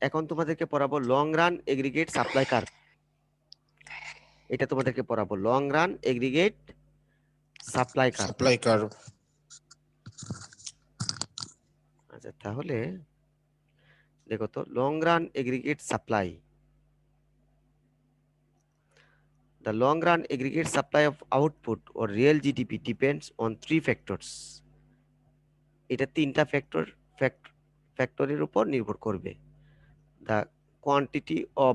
এখন তোমাদেরকে পড়াবো long run aggregate supply curve. এটা তোমাদেরকে পড়াবো long run aggregate supply curve. Supply curve. আচ্ছা, তাহলে দেখো তো long run aggregate supply. The long run aggregate supply of output or real GDP depends on three factors. এটা তিনটা ফ্যাক্টরের উপর নির্ভর করবে। The quantity of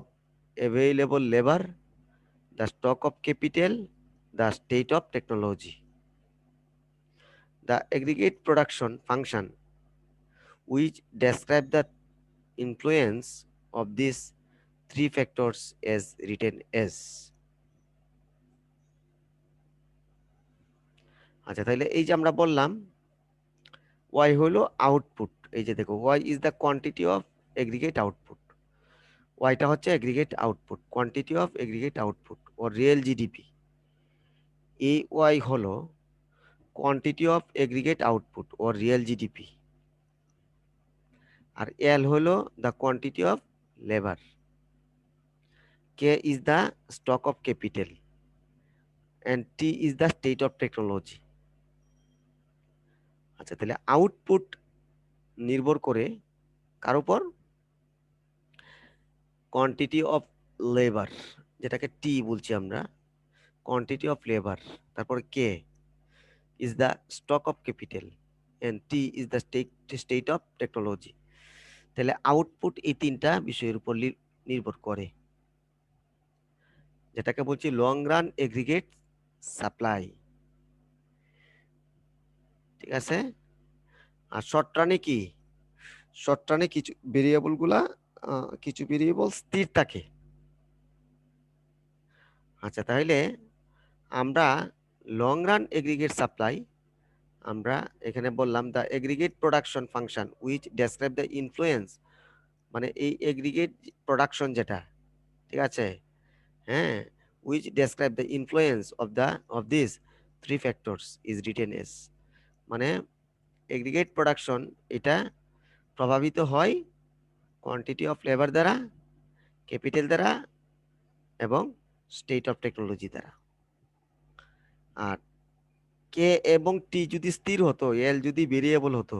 available labor, the stock of capital, the state of technology. The aggregate production function which describe the influence of these three factors is written as. আচ্ছা, তাহলে এই যে আমরা বললাম y হলো আউটপুট। এই যে দেখো y is the quantity of aggregate output. ওয়াইটা হচ্ছে aggregate output, quantity of aggregate output ও রিয়েল জিডিপি। এই ওয়াই হলো কোয়ান্টিটি অফ এগ্রিগেট আউটপুট ও রিয়েল জিডিপি, আর এল হলো the quantity of labour, K is the stock of capital, and T is the state of technology. আচ্ছা, তাহলে output নির্ভর করে কার উপর? কোয়ান্টিটি অফ লেবার, যেটাকে টি বলছি আমরা, কোয়ান্টিটি অফ লেবার। তারপর K is the stock of capital and T is the state of technology. তাহলে আউটপুট এই তিনটা বিষয়ের উপর নির্ভর করে, যেটাকে বলছি লং রান এগ্রিগেট সাপ্লাই। ঠিক আছে? আর শর্ট রানে কি? শর্ট রানে কিছু ভেরিয়েবল গুলা কিছু ভেরিয়েবল স্থির থাকে। আচ্ছা, তাহলে আমরা লং রান এগ্রিগেট সাপ্লাই আমরা এখানে বললাম the aggregate production function which describe the influence, মানে এই এগ্রিগেট প্রোডাকশন যেটা, ঠিক আছে, হ্যাঁ, which describe the influence of this three factors is written S. মানে এগ্রিগেট প্রোডাকশন এটা প্রভাবিত হয় কোয়ান্টিটি অফ লেবার দ্বারা, ক্যাপিটাল দ্বারা এবং স্টেট অফ টেকনোলজি দ্বারা। আর কে এবং টি যদি স্থির হতো, এল যদি ভেরিয়েবল হতো,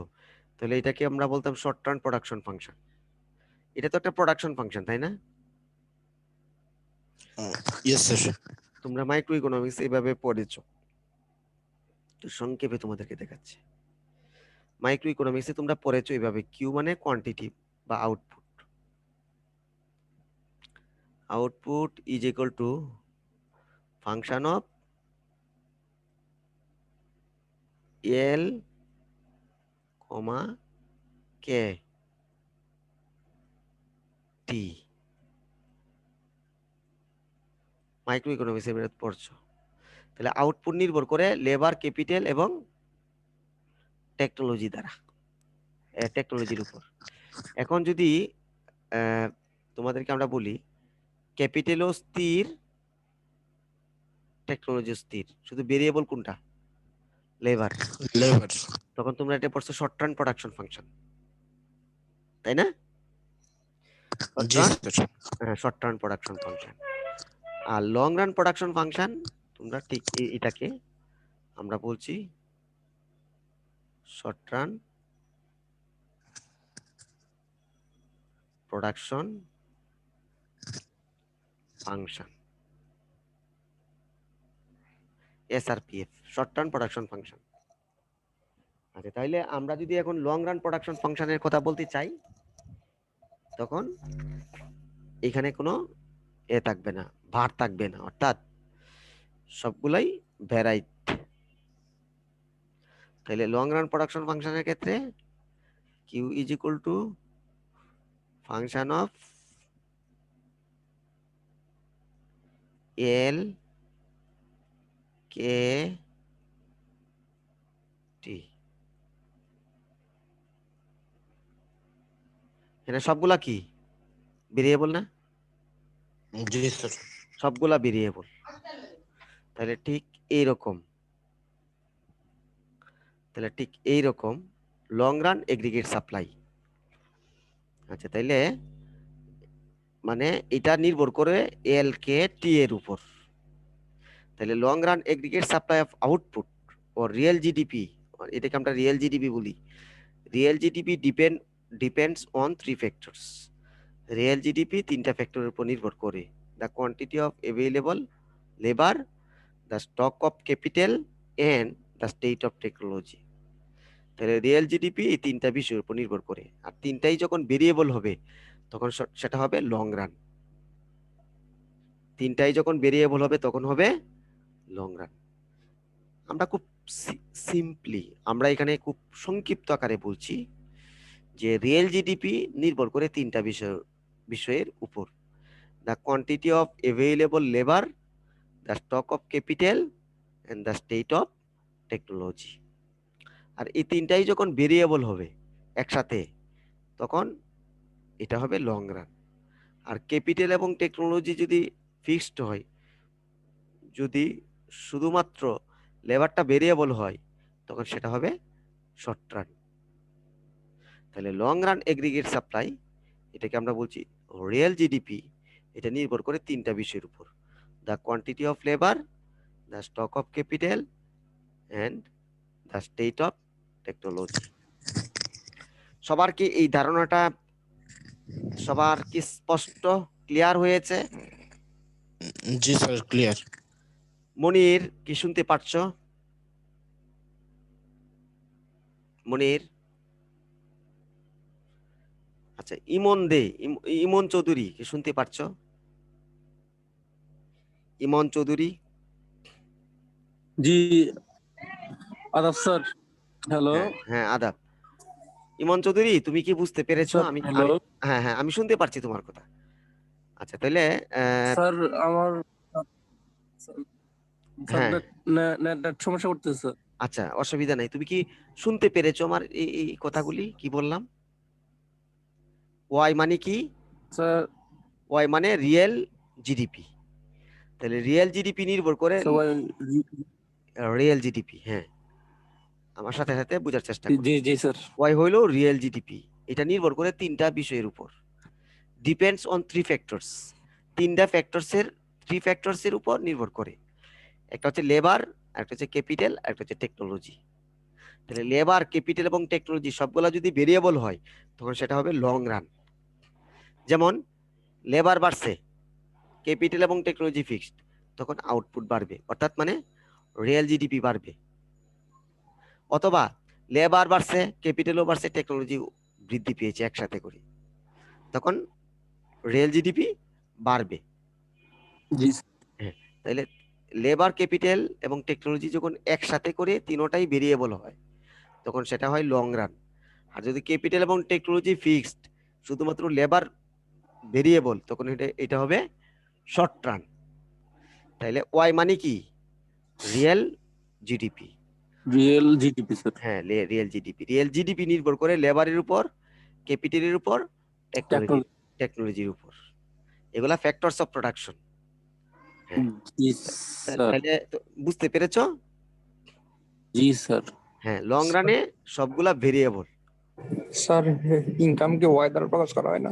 তাহলে এটাকে আমরা বলতাম শর্ট টার্ম প্রোডাকশন ফাংশন। এটা তো একটা প্রোডাকশন ফাংশন, তাই না? Yes sir. তোমরা মাইক্রো ইকোনমিক্স এইভাবে পড়েছো, তো সংক্ষেপে তোমাদেরকে দেখাচ্ছি। মাইক্রো ইকোনমিক্সে তোমরা পড়েছো এইভাবে, কিউ মানে কোয়ান্টিটি বা output. Output is equal to function of L comma K T. Micro ইকোনমিক্সে পড়ছো। তাহলে আউটপুট নির্ভর করে লেবার, ক্যাপিটাল এবং টেকনোলজি দ্বারা, টেকনোলজির উপর। এখন যদি তোমাদেরকে আমরা বলি ক্যাপিটালও স্থির, টেকনোলজি স্থির, শুধু ভেরিয়েবল কোনটা? লেবার। লেবার। তখন তোমরা এটা পড়ছো শর্ট টার্ম প্রোডাকশন ফাংশন, তাই না? জি sir. Short term production function. আর লং রান প্রোডাকশন ফাংশন তোমরা ঠিক এটাকে আমরা বলছি short run production function, SRPF, short term production function. আচ্ছা, তাইলে আমরা যদি এখন লং রান প্রোডাকশন ফাংশনের কথা বলতে চাই, তখন এখানে কোনো থাকবে না, ভার থাকবে না, অর্থাৎ সবগুলাই ভ্যারাইট। তাহলে লং রান প্রোডাকশন ফাংশনের ক্ষেত্রে Q is equal to function of L K T. এখানে সবগুলা কি ভেরিয়েবল না? জি স্যার। সবগুলা ভেরিয়েবল। তাহলে ঠিক এইরকম, লং রান এগ্রিগেট সাপ্লাই। আচ্ছা, তাইলে মানে এটা নির্ভর করে এল কে টি এর উপর। তাহলে long run aggregate supply of output ও রিয়েল জিডিপি, এটাকে আমরা রিয়েল জিডিপি বলি। Real GDP depends on three factors. Real GDP তিনটা ফ্যাক্টরের উপর নির্ভর করে: the quantity of available labour, the stock of capital and the state of technology. তাহলে রিয়েল জিডিপি এই তিনটা বিষয়ের উপর নির্ভর করে, আর তিনটাই যখন ভেরিয়েবল হবে তখন সেটা হবে লং রান। তিনটাই যখন ভেরিয়েবল হবে তখন হবে লং রান। আমরা খুব সিম্পলি, আমরা এখানে খুব সংক্ষিপ্ত আকারে বলছি যে রিয়েল জিডিপি নির্ভর করে তিনটা বিষয়ের উপর: the quantity of available labour, the stock of capital and the state of technology. আর এই তিনটাই যখন ভেরিয়েবল হবে একসাথে তখন এটা হবে লং রান। আর ক্যাপিটাল এবং টেকনোলজি যদি ফিক্সড হয়, যদি শুধুমাত্র লেবারটা ভেরিয়েবল হয়, তখন সেটা হবে শর্ট রান। তাহলে লং রান এগ্রিগেট সাপ্লাই, এটাকে আমরা বলছি রিয়েল জিডিপি, এটা নির্ভর করে তিনটা বিষয়ের উপর: the quantity of labour, the stock of capital and the state of technology. সবার কি এই ধারণাটা, সবার কি স্পষ্ট, ক্লিয়ার হয়েছে? জি স্যার, ক্লিয়ার। মনির, কি শুনতে পারছো? মনির? আচ্ছা, ইমন চৌধুরী, কি শুনতে পারছো? ইমন চৌধুরী? জি আদাব স্যার। হ্যালো হ্যাঁ হ্যাঁ, আদাব। ইমন চৌধুরী, তুমি কি বুঝতে পেরেছো? স্যার। আমি হ্যালো আমি হ্যাঁ হ্যাঁ, আমি শুনতে পারছি তোমার কথা। আচ্ছা, তাহলে স্যার, আমার স্যার হ্যাঁ, নেট সমস্যা করতেছে স্যার। আচ্ছা, অসুবিধা নাই। তুমি কি শুনতে পেরেছো আমার এই কথাগুলি কি বললাম? ওয়াই মানে কি? স্যার ওয়াই মানে রিয়েল জিডিপি। তাহলে রিয়েল জিডিপি নির্ভর করে সবাই রিয়েল জিডিপি, হ্যাঁ, আমার সাথে সাথে বোঝার চেষ্টা করো। জি জি স্যার। ওয়াই হইলো রিয়েল জিডিপি। এটা নির্ভর করে তিনটা বিষয়ের উপর, depends on three factors. Three ফ্যাক্টরসের উপর নির্ভর করে। একটা হচ্ছে লেবার, একটা হচ্ছে ক্যাপিটাল, একটা হচ্ছে টেকনোলজি। তাহলে লেবার, ক্যাপিটাল এবং টেকনোলজি সবগুলা যদি ভেরিয়েবল হয় তখন সেটা হবে লং রান। যেমন লেবার বাড়ছে, ক্যাপিটাল এবং টেকনোলজি ফিক্সড, তখন আউটপুট বাড়বে, অর্থাৎ মানে রিয়েল জিডিপি বাড়বে। অথবা লেবার বাড়ছে, ক্যাপিটালও বাড়ছে, টেকনোলজি বৃদ্ধি পেয়েছে একসাথে করে, তখন রিয়েল জিডিপি বাড়বে। জি হ্যাঁ, তাহলে লেবার, ক্যাপিটাল এবং টেকনোলজি যখন একসাথে করে তিনোটাই ভেরিয়েবল হয় তখন সেটা হয় লং রান। আর যদি ক্যাপিটাল এবং টেকনোলজি ফিক্সড, শুধুমাত্র লেবার ভেরিয়েবল, তখন এটা হবে শর্ট রান। তাহলে ওয়াই মানে কি? Real GDP. Real GDP sir. হ্যাঁ, রিয়েল জিডিপি। রিয়েল জিডিপি নির্ভর করে লেবারের উপর, ক্যাপিটালের উপর, টেকনোলজি। টেকনোলজির উপর। এগুলা ফ্যাক্টরস অফ প্রোডাকশন। হ্যাঁ, জি স্যার। তাহলে বুঝতে পেরেছো? জি স্যার। হ্যাঁ, লং রানে সবগুলা ভেরিয়েবল। স্যার, ইনকামকে ওয়াই দ্বারা প্রকাশ করা হয় না?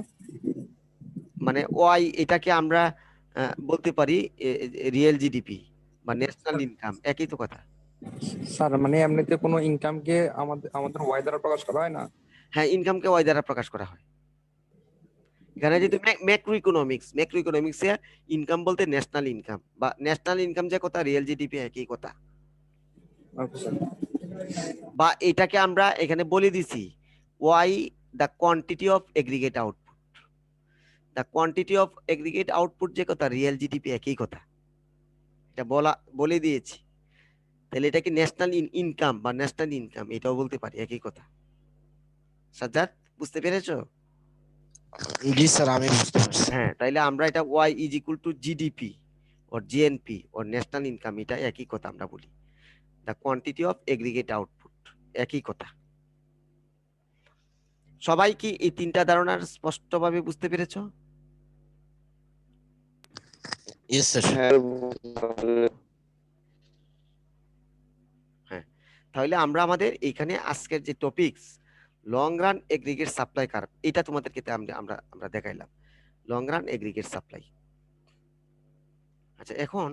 মানে ওয়াই, এটাকে আমরা বলতে পারি রিয়েল জিডিপি বা ন্যাশনাল ইনকাম, একই তো কথা। স্যার, মানে এমনিতে কোনো ইনকামকে আমাদের আমাদের ওয়াই দ্বারা প্রকাশ করা হয় না? হ্যাঁ, ইনকামকে ওয়াই দ্বারা প্রকাশ করা হয়। এখানে যেহেতু ম্যাক্রো ইকোনমিক্সে ইনকাম বলতে ন্যাশনাল ইনকাম বা ন্যাশনাল ইনকাম যে কথা, রিয়েল জিডিপি একই কথা। আচ্ছা। বা এটাকে আমরা এখানে বলে দিছি Y the quantity of aggregate output. The quantity of aggregate output যে কথা, রিয়েল জিডিপি একই কথা, এটা বলে দিয়েছি। তাহলে এটা কি ন্যাশনাল ইনকাম বা ন্যাশনাল ইনকাম, এটাও বলতে পারি, একই কথা। সাজ্জাদ, বুঝতে পেরেছো? জি স্যার, আমি বুঝতে পারছি। হ্যাঁ, তাইলে আমরা এটা Y is equal to GDP or GNP or national income, এটা একই কথা আমরা বলি। The quantity of aggregate output, একই কথা। সবাই কি এই তিনটা ধারণার স্পষ্টভাবে বুঝতে পেরেছো? Yes sir. হ্যাঁ, তাহলে আমরা আমাদের এখানে আজকের যে topics long run aggregate supply curve, এটা তোমাদেরকে আমরা আমরা দেখাইলাম। Long run aggregate supply. আচ্ছা, এখন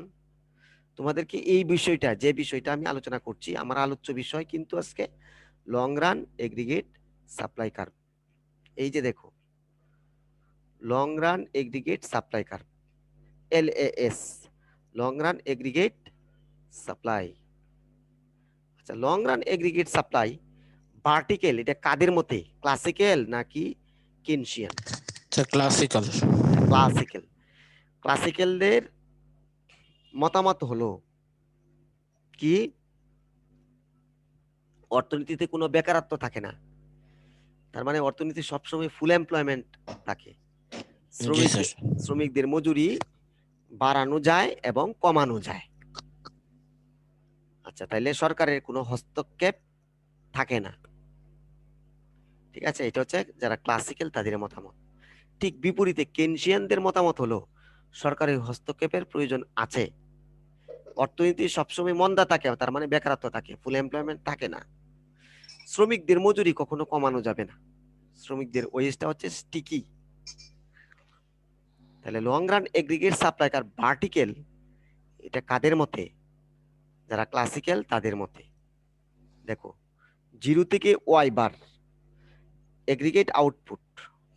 তোমাদেরকে এই বিষয়টা, যে বিষয়টা আমি আলোচনা করছি, আমার আলোচ্য বিষয় কিন্তু আজকে long run aggregate supply curve. এই যে দেখো, long run aggregate supply curve, LAS, long run aggregate supply. আচ্ছা, long run aggregate supply vertical, এটা কাদের মতে, ক্লাসিক্যাল নাকি কেনশিয়ান? ক্লাসিক্যাল। ক্লাসিক্যাল। ক্লাসিক্যালদের মতামত হলো কি, অর্থনীতিতে কোনো বেকারত্ব থাকে না, তার মানে অর্থনীতি সবসময় ফুল এমপ্লয়মেন্ট থাকে, জি স্যার। শ্রমিকদের মজুরি বাড়ানো যায় এবং কমানো যায়। আচ্ছা, তাইলে সরকারের কোনো হস্তক্ষেপ থাকে না। ঠিক আছে, এটা হচ্ছে যারা ক্লাসিক্যাল তাদের মতামত। ঠিক বিপরীতে কেনশিয়ানদের মতামত হলো সরকারের হস্তক্ষেপের প্রয়োজন আছে, অর্থনীতি সবসময় মন্দা থাকে, তার মানে বেকারত্ব থাকে, ফুল এমপ্লয়মেন্ট থাকে না, শ্রমিকদের মজুরি কখনো কমানো যাবে না, শ্রমিকদের ওয়েজটা হচ্ছে স্টিকি। তাহলে লং রান এগ্রিগেট সাপ্লাই কার ভার্টিক্যাল, এটা কাদের মতে, যারা ক্লাসিক্যাল তাদের মতে। দেখো, 0 থেকে ওয়াই বার এগ্রিগেট আউটপুট,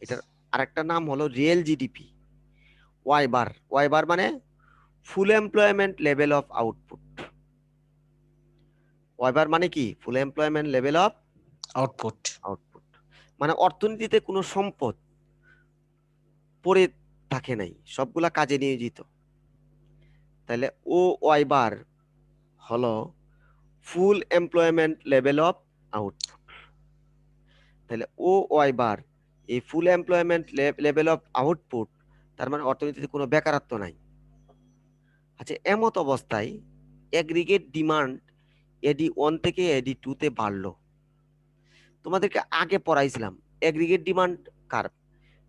এটার আরেকটা নাম হলো রিয়েল জিডিপি। ওয়াই বার মানে full employment level of output. Y bar মানে কি, full employment level of output. মানে অর্থনীতিতে কোনো সম্পদ পড়ে থাকে নাই, সবগুলা কাজে নিয়োজিত। তাহলে ও ওয়াই বার হলো full employment level of output. তাহলে ও ওয়াই বার, এই ফুল এমপ্লয়মেন্ট লেভেল অফ আউটপুট, তার মানে অর্থনীতিতে কোনো বেকারত্ব নাই। আচ্ছা, এমত অবস্থায় এগ্রিগেট ডিমান্ড AD1 থেকে AD2 তে বাড়লো। তোমাদেরকে আগে পড়াইছিলাম এগ্রিগেট ডিমান্ড কার্ভ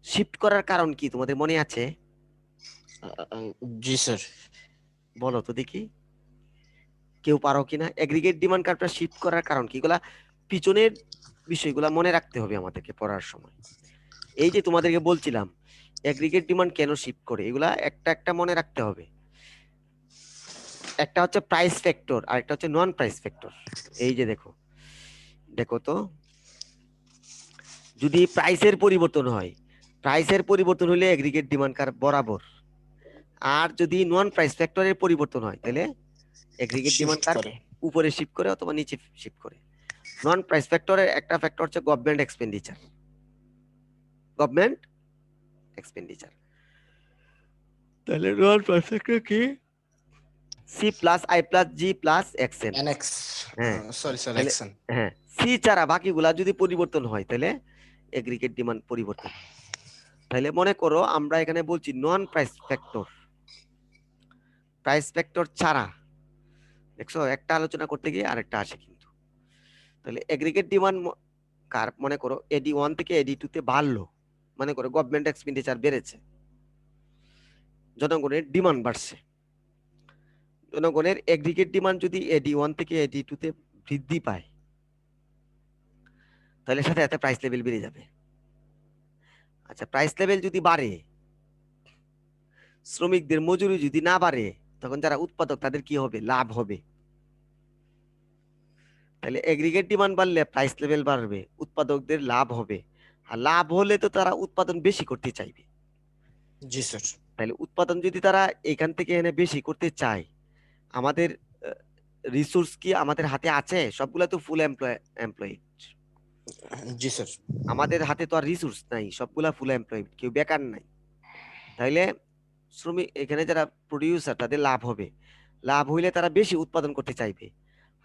শিফট করার কারণ কি, তোমাদের মনে আছে? জি স্যার। বলো তো দেখি, কেউ পারো কিনা? এগ্রিগেট ডিমান্ড কার্ভটা শিফট করার কারণ কি? এগুলা পিছনের বিষয়গুলা মনে রাখতে হবে আমাদেরকে পড়ার সময়। এই যে তোমাদেরকে বলছিলাম এগ্রিগেট ডিমান্ড কেন শিফট করে, এগুলা একটা একটা মনে রাখতে হবে। একটা হচ্ছে প্রাইস ফ্যাক্টর আর একটা হচ্ছে নন প্রাইস ফ্যাক্টর। এই যে দেখো, দেখো তো, যদি প্রাইসের পরিবর্তন হয়, প্রাইসের পরিবর্তন হলে এগ্রিগেট ডিমান্ড কার্ভ বরাবর, আর যদি নন প্রাইস ফ্যাক্টরের পরিবর্তন হয় তাহলে এগ্রিগেট ডিমান্ড কার্ভ উপরে শিফট করে অথবা নিচে শিফট করে। নন প্রাইস ফ্যাক্টরের একটা ফ্যাক্টর হচ্ছে গভর্নমেন্ট এক্সপেন্ডিচার। তাহলে নন প্রাইস ফ্যাক্টর কি? C plus I plus G plus XN. NX. হ্যাঁ, সরি স্যার, তাহলে এক্সএন। হ্যাঁ, সি ছাড়া বাকিগুলা যদি পরিবর্তন হয় তাহলে এগ্রিগেট ডিমান্ড পরিবর্তন। তাহলে মনে করো আমরা এখানে বলছি নন প্রাইস ফ্যাক্টর, প্রাইস ফ্যাক্টর ছাড়া, দেখছো একটা আলোচনা করতে গিয়ে আরেকটা আসে কিন্তু। তাহলে এগ্রিগেট ডিমান্ড কার্ভ মনে করো AD1 থেকে AD2 তে বাড়লো, মনে করো গভর্নমেন্ট এক্সপেন্ডিচার বেড়েছে, জনগণের ডিমান্ড বাড়ছে। জনগণের এগ্রিগেট ডিমান্ড যদি AD1 থেকে AD2 তে বৃদ্ধি পায় তাহলে সাথে সাথে প্রাইস লেভেল বেড়ে যাবে। আচ্ছা, প্রাইস লেভেল যদি বাড়ে, শ্রমিকদের মজুরি যদি না বাড়ে, তখন যারা উৎপাদক তাদের কি হবে, লাভ হবে। তাহলে এগ্রিগেট ডিমান্ড বাড়লে প্রাইস লেভেল বাড়বে, উৎপাদকদের লাভ হবে, আর লাভ হলে তো তারা উৎপাদন বেশি করতে চাইবে। জি স্যার। তাহলে উৎপাদন যদি তারা এখান থেকে এনে বেশি করতে চায়, আমাদের রিসোর্স কি আমাদের হাতে আছে? সবগুলা তো ফুল এমপ্লয়েড। জি স্যার। আমাদের হাতে তো আর রিসোর্স নাই, সবগুলা ফুল এমপ্লয়েড, কেউ বেকার নাই। তাইলে শ্রমিক এখানে যারা প্রডিউসার তাদের লাভ হবে, লাভ হইলে তারা বেশি উৎপাদন করতে চাইবে,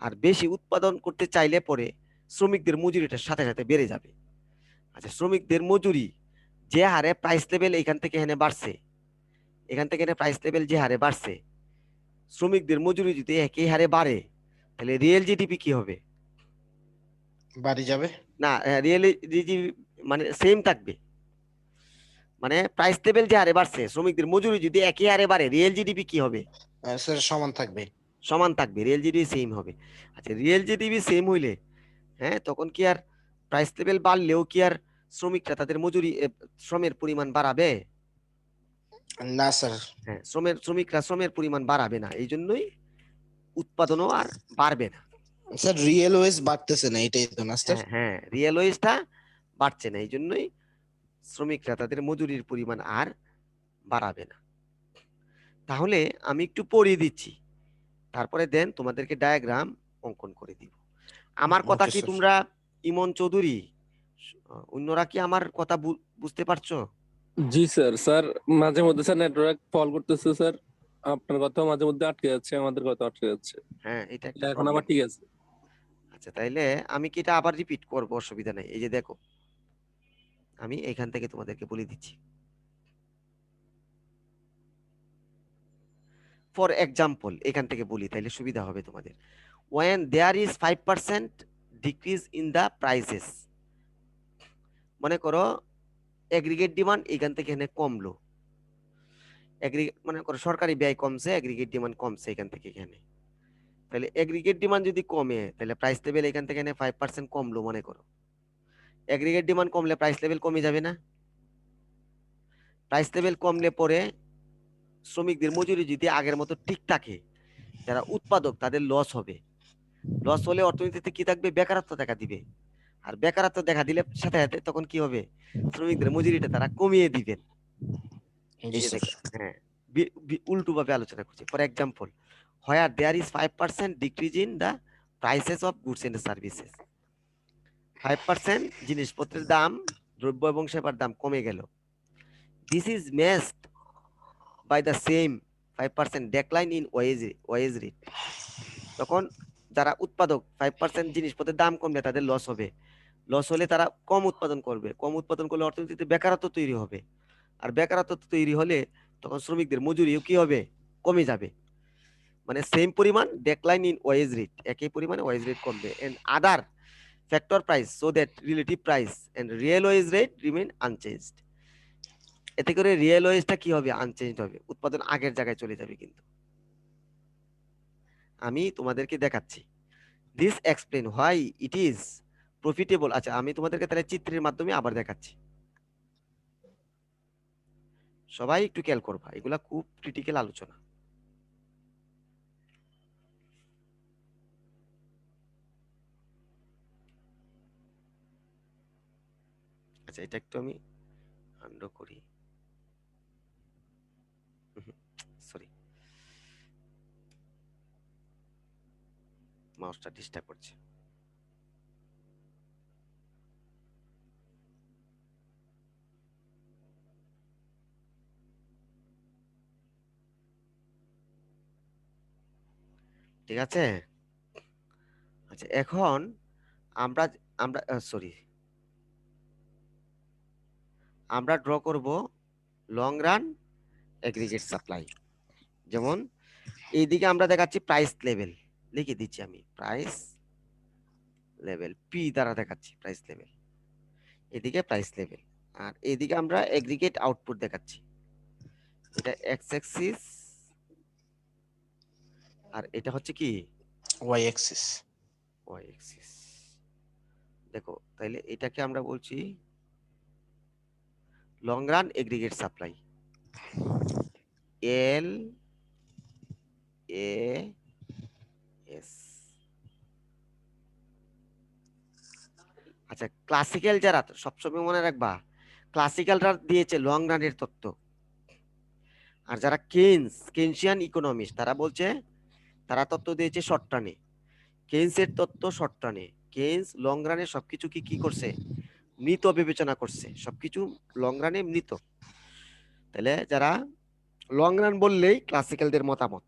আর বেশি উৎপাদন করতে চাইলে পরে শ্রমিকদের মজুরিটার সাথে সাথে বেড়ে যাবে। আচ্ছা, শ্রমিকদের মজুরি যে হারে প্রাইস লেভেল এখান থেকে এখানে বাড়ছে, এখান থেকে এখানে প্রাইস লেভেল যে হারে বাড়ছে, শ্রমিকদের মজুরি যদি একই হারে বাড়ে তাহলে রিয়েল জিডিপি কি হবে? বাড়ি যাবে না, রিয়েল জিডিপি মানে সেম থাকবে। মানে প্রাইস লেভেল যে হারে বাড়ছে, শ্রমিকদের মজুরি যদি একই হারে বাড়ে, রিয়েল জিডিপি কি হবে? স্যার, সমান থাকবে। সমান থাকবে, রিয়েল জিডিপি সেম হবে। আচ্ছা, রিয়েল জিডিপি সেম হইলে হ্যাঁ, তখন কি আর প্রাইস লেভেল বাড়লেও কি আর শ্রমিকরা তাদের মজুরি শ্রমের পরিমাণ বাড়াবে? না স্যার। হ্যাঁ, শ্রমিকরা শ্রমের পরিমাণ বাড়াবে না, এই জন্যই উৎপাদনও আর বাড়বে না। স্যার রিয়েল ওয়েজ বাড়তেছে না, এটাই তো না স্যার? হ্যাঁ হ্যাঁ, রিয়েল ওয়েজটা বাড়ছে না, এই জন্যই শ্রমিকরা তাদের মজুরির পরিমাণ আর বাড়াবে না। তাহলে আমি একটু পড়িয়ে দিচ্ছি, তারপরে দেন তোমাদেরকে ডায়াগ্রাম অঙ্কন করে দিব। আমার কথা Okay, কি sir. তোমরা, ইমন চৌধুরী, অন্যরা কি আমার কথা বুঝতে পারছো? জি স্যার। স্যার মাঝে মধ্যে স্যার নেটওয়ার্ক ফল করতেছে স্যার, আপনার কথাও মাঝে মধ্যে আটকে যাচ্ছে, আমাদের কথা আটকে যাচ্ছে। হ্যাঁ, এটা একটা এখন প্রবলেম। আবার ঠিক আছে। আচ্ছা, তাইলে আমি কি এটা আবার রিপিট করব? অসুবিধা নাই। এই যে দেখো, আমি এখান থেকে তোমাদেরকে বলে দিচ্ছি। ফর এক্সাম্পল এখান থেকে বলি, তাইলে সুবিধা হবে তোমাদের। when there is 5% decrease in the prices, মনে করো এগ্রিগেট ডিমান্ড এখান থেকে এখানে কমলো, মনে করো সরকারি ব্যয় কমছে, এগ্রিগেট ডিমান্ড কমছে এখান থেকে এখানে, তাহলে এগ্রিগেট ডিমান্ড যদি কমে তাহলে প্রাইস লেভেল এখান থেকে এখানে 5% কমলো, মনে করো এগ্রিগেট ডিমান্ড কমলে প্রাইস লেভেল কমে যাবে না? প্রাইস লেভেল কমলে পরে শ্রমিকদের মজুরি যদি আগের মতো ঠিক থাকে, যারা উৎপাদক তাদের লস হবে। লস হলে অর্থনীতিতে কি থাকবে? বেকারত্ব দেখা দিবে। আর বেকারত্ব দেখা দিলে সাথে সাথে তখন কি হবে? শ্রমিকদের মজুরিটা তারা কমিয়ে দিবেন। জি এই যে স্যার। দেখো, হ্যাঁ, উল্টো ভাবে আলোচনা করছি। For example, where there is 5% decrease in the prices of goods and services, 5% জিনিসপত্রের দাম, দ্রব্য এবং সেবার দাম কমে গেল। This is matched by the same 5% decline in wage rate. তখন যারা উৎপাদক, 5% জিনিসপত্রের দাম কমলে তাদের লস হবে। লস হলে তারা কম উৎপাদন করবে, কম উৎপাদন করলে অর্থনীতিতে বেকারত্ব তৈরি হবে। আর বেকারত্ব তৈরি হলে তখন শ্রমিকদের মজুরিও কি হবে? কমে যাবে। মানে সেম পরিমাণ ডেক্লাইন ইন ওয়েজ রেট, একই পরিমাণে ওয়েজ রেট কমবে, and other factor price so that relative price and real wage rate remain unchanged. এতে করে রিয়েল ওয়েজটা কি হবে? আনচেঞ্জড হবে, উৎপাদন আগের জায়গায় চলে যাবে। কিন্তু আমি তোমাদেরকে দেখাচ্ছি, this explain why it is profitable. আচ্ছা, আমি তোমাদেরকে তাহলে চিত্রের মাধ্যমে আবার দেখাচ্ছি, সবাই একটু খেয়াল করবা, এগুলা খুব ক্রিটিক্যাল আলোচনা। আচ্ছা, এটা একটু আমি আন্ডু করি, সরি, মাউসটা ডিস্টার্ব করছে। ঠিক আছে। আচ্ছা, এখন আমরা আমরা সরি আমরা ড্র করব লং রান এগ্রিগেট সাপ্লাই। যেমন এইদিকে আমরা দেখাচ্ছি প্রাইস লেভেল, লিখে দিচ্ছি আমি প্রাইস লেভেল, পি দ্বারা দেখাচ্ছি প্রাইস লেভেল, এদিকে প্রাইস লেভেল। আর এইদিকে আমরা এগ্রিগেট আউটপুট দেখাচ্ছি, এটা এক্স অ্যাক্সিস, আর এটা হচ্ছে কি? Y axis. Y axis. দেখো, তাইলে এটাকে আমরা বলছি long run aggregate supply, L A S. আচ্ছা, ক্লাসিক্যাল যারা, সবসময় মনে রাখবা ক্লাসিক্যালরা দিয়েছে লং রানের তত্ত্ব, আর যারা কেনসিয়ান ইকোনমিস্ট তারা বলছে, তারা তত্ত্ব দিয়েছে শর্ট রানে। কেইন্সের তত্ত্ব শর্ট রানে, কেইন্স লং রানে সবকিছু কি করছে? মৃত বিবেচনা করছে, সবকিছু লং রানে মৃত। তাহলে যারা লং রান বললেই ক্লাসিক্যালদের মতামত।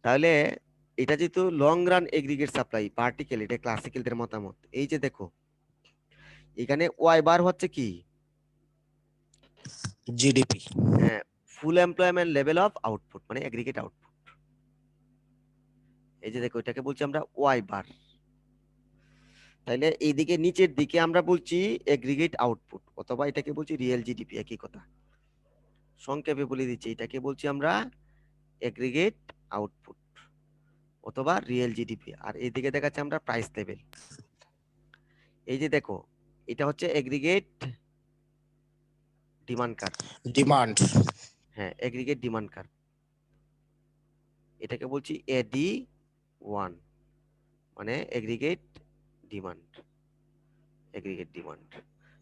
তাহলে এটা যেহেতু long run aggregate supply particle, এটা ক্লাসিক্যালদের মতামত। এই যে দেখো, এখানে ওয়াই বার হচ্ছে কি? জিডিপি। হ্যাঁ, ফুল এমপ্লয়মেন্ট লেভেল অফ আউটপুট, মানে এগ্রিগেট আউটপুট। এই যে দেখো, এটাকে বলছি আমরা ওয়াই বার। তাইলে এইদিকে নিচের দিকে আমরা বলছি এগ্রিগেট আউটপুট, অথবা এটাকে বলছি রিয়েল জিডিপি, একই কথা। সংক্ষেপে বলে দিচ্ছি, এটাকে বলছি আমরা এগ্রিগেট আউটপুট অথবা রিয়েল জিডিপি। আর এইদিকে দেখাচ্ছি আমরা প্রাইস লেভেল। এই যে দেখো, এটা হচ্ছে এগ্রিগেট ডিমান্ড কার্ভ, ডিমান্ড। হ্যাঁ এগ্রিগেট ডিমান্ড কার্ভ, এটাকে বলছি এডি 1, মানে এগ্রিগেট ডিমান্ড, এগ্রিগেট ডিমান্ড।